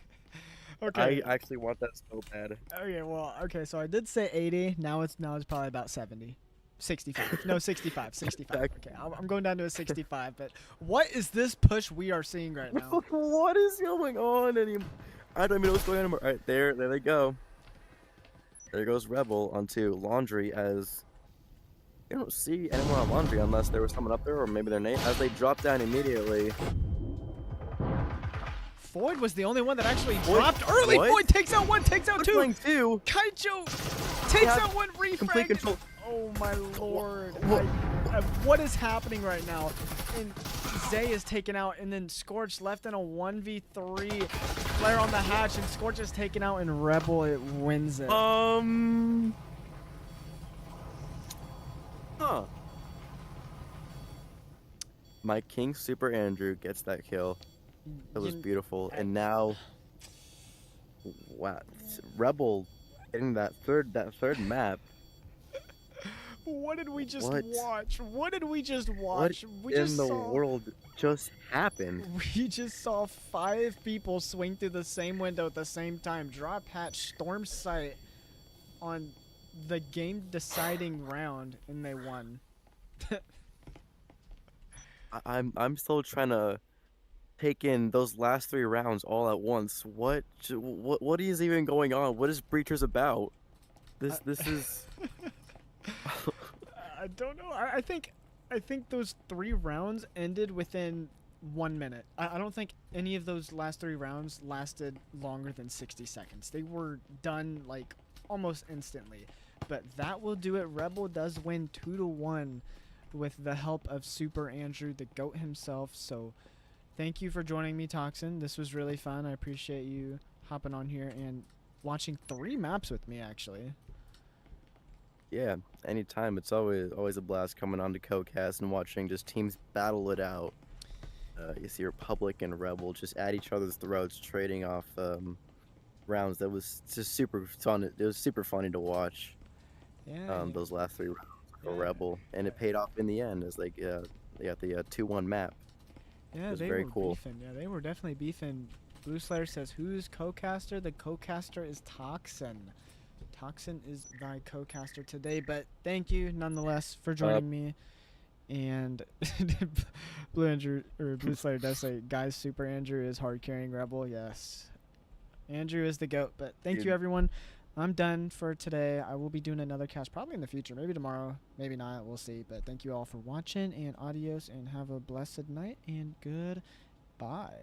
Okay. I actually want that so bad. Okay, well, so I did say 80. Now it's probably about 70. 65. No, 65. 65. Back. Okay, I'm going down to a 65. But what is this push we are seeing right now? What is going on anymore? I don't even know what's going on anymore. All right, there they go. There goes Rebel onto Laundry as I don't see anyone on Laundry unless there was someone up there or maybe their name as they drop down immediately. Floyd was the only one that actually dropped early. What? Floyd takes out one, takes out two. Playing two. Kaijo takes out one, Complete refrag. control. Oh my lord. What? What is happening right now? And Zay is taken out, and then Scorch left in a 1v3. Flare on the hatch, and Scorch is taken out, and Rebel, it wins it. Huh. My King Super Andrew gets that kill. That was beautiful. And now, wow, Rebel getting that third map. What did we just What? watch? What did we just watch? What in the world just happened? We just saw 5 people swing through the same window at the same time, drop hatch, storm sight on the game-deciding round, and they won. I'm still trying to take in those last 3 rounds all at once. What is even going on? What is Breachers about? This is. I don't know. I think those 3 rounds ended within 1 minute. I don't think any of those last 3 rounds lasted longer than 60 seconds. They were done like almost instantly. But that will do it. Rebel does win 2-1 with the help of Super Andrew, the GOAT himself. So thank you for joining me, Toxin. This was really fun. I appreciate you hopping on here and watching 3 maps with me, actually. Yeah, anytime. It's always a blast coming on to CoCast and watching just teams battle it out. You see Republic and Rebel just at each other's throats, trading off rounds. That was just super fun. It was super funny to watch. Yeah. Those last 3 rounds for Rebel, and it paid off in the end as they got the 2-1 map. Yeah, it was they very were cool. beefing. Yeah, they were definitely beefing. Blue Slayer says, "Who's co-caster?" The co-caster is Toxin. Toxin is thy co-caster today, but thank you nonetheless for joining me. And Blue Slayer does say, "Guys, Super Andrew is hard carrying Rebel." Yes, Andrew is the GOAT. But thank you, everyone. I'm done for today. I will be doing another cast probably in the future, maybe tomorrow, maybe not. We'll see. But thank you all for watching, and adios, and have a blessed night, and goodbye.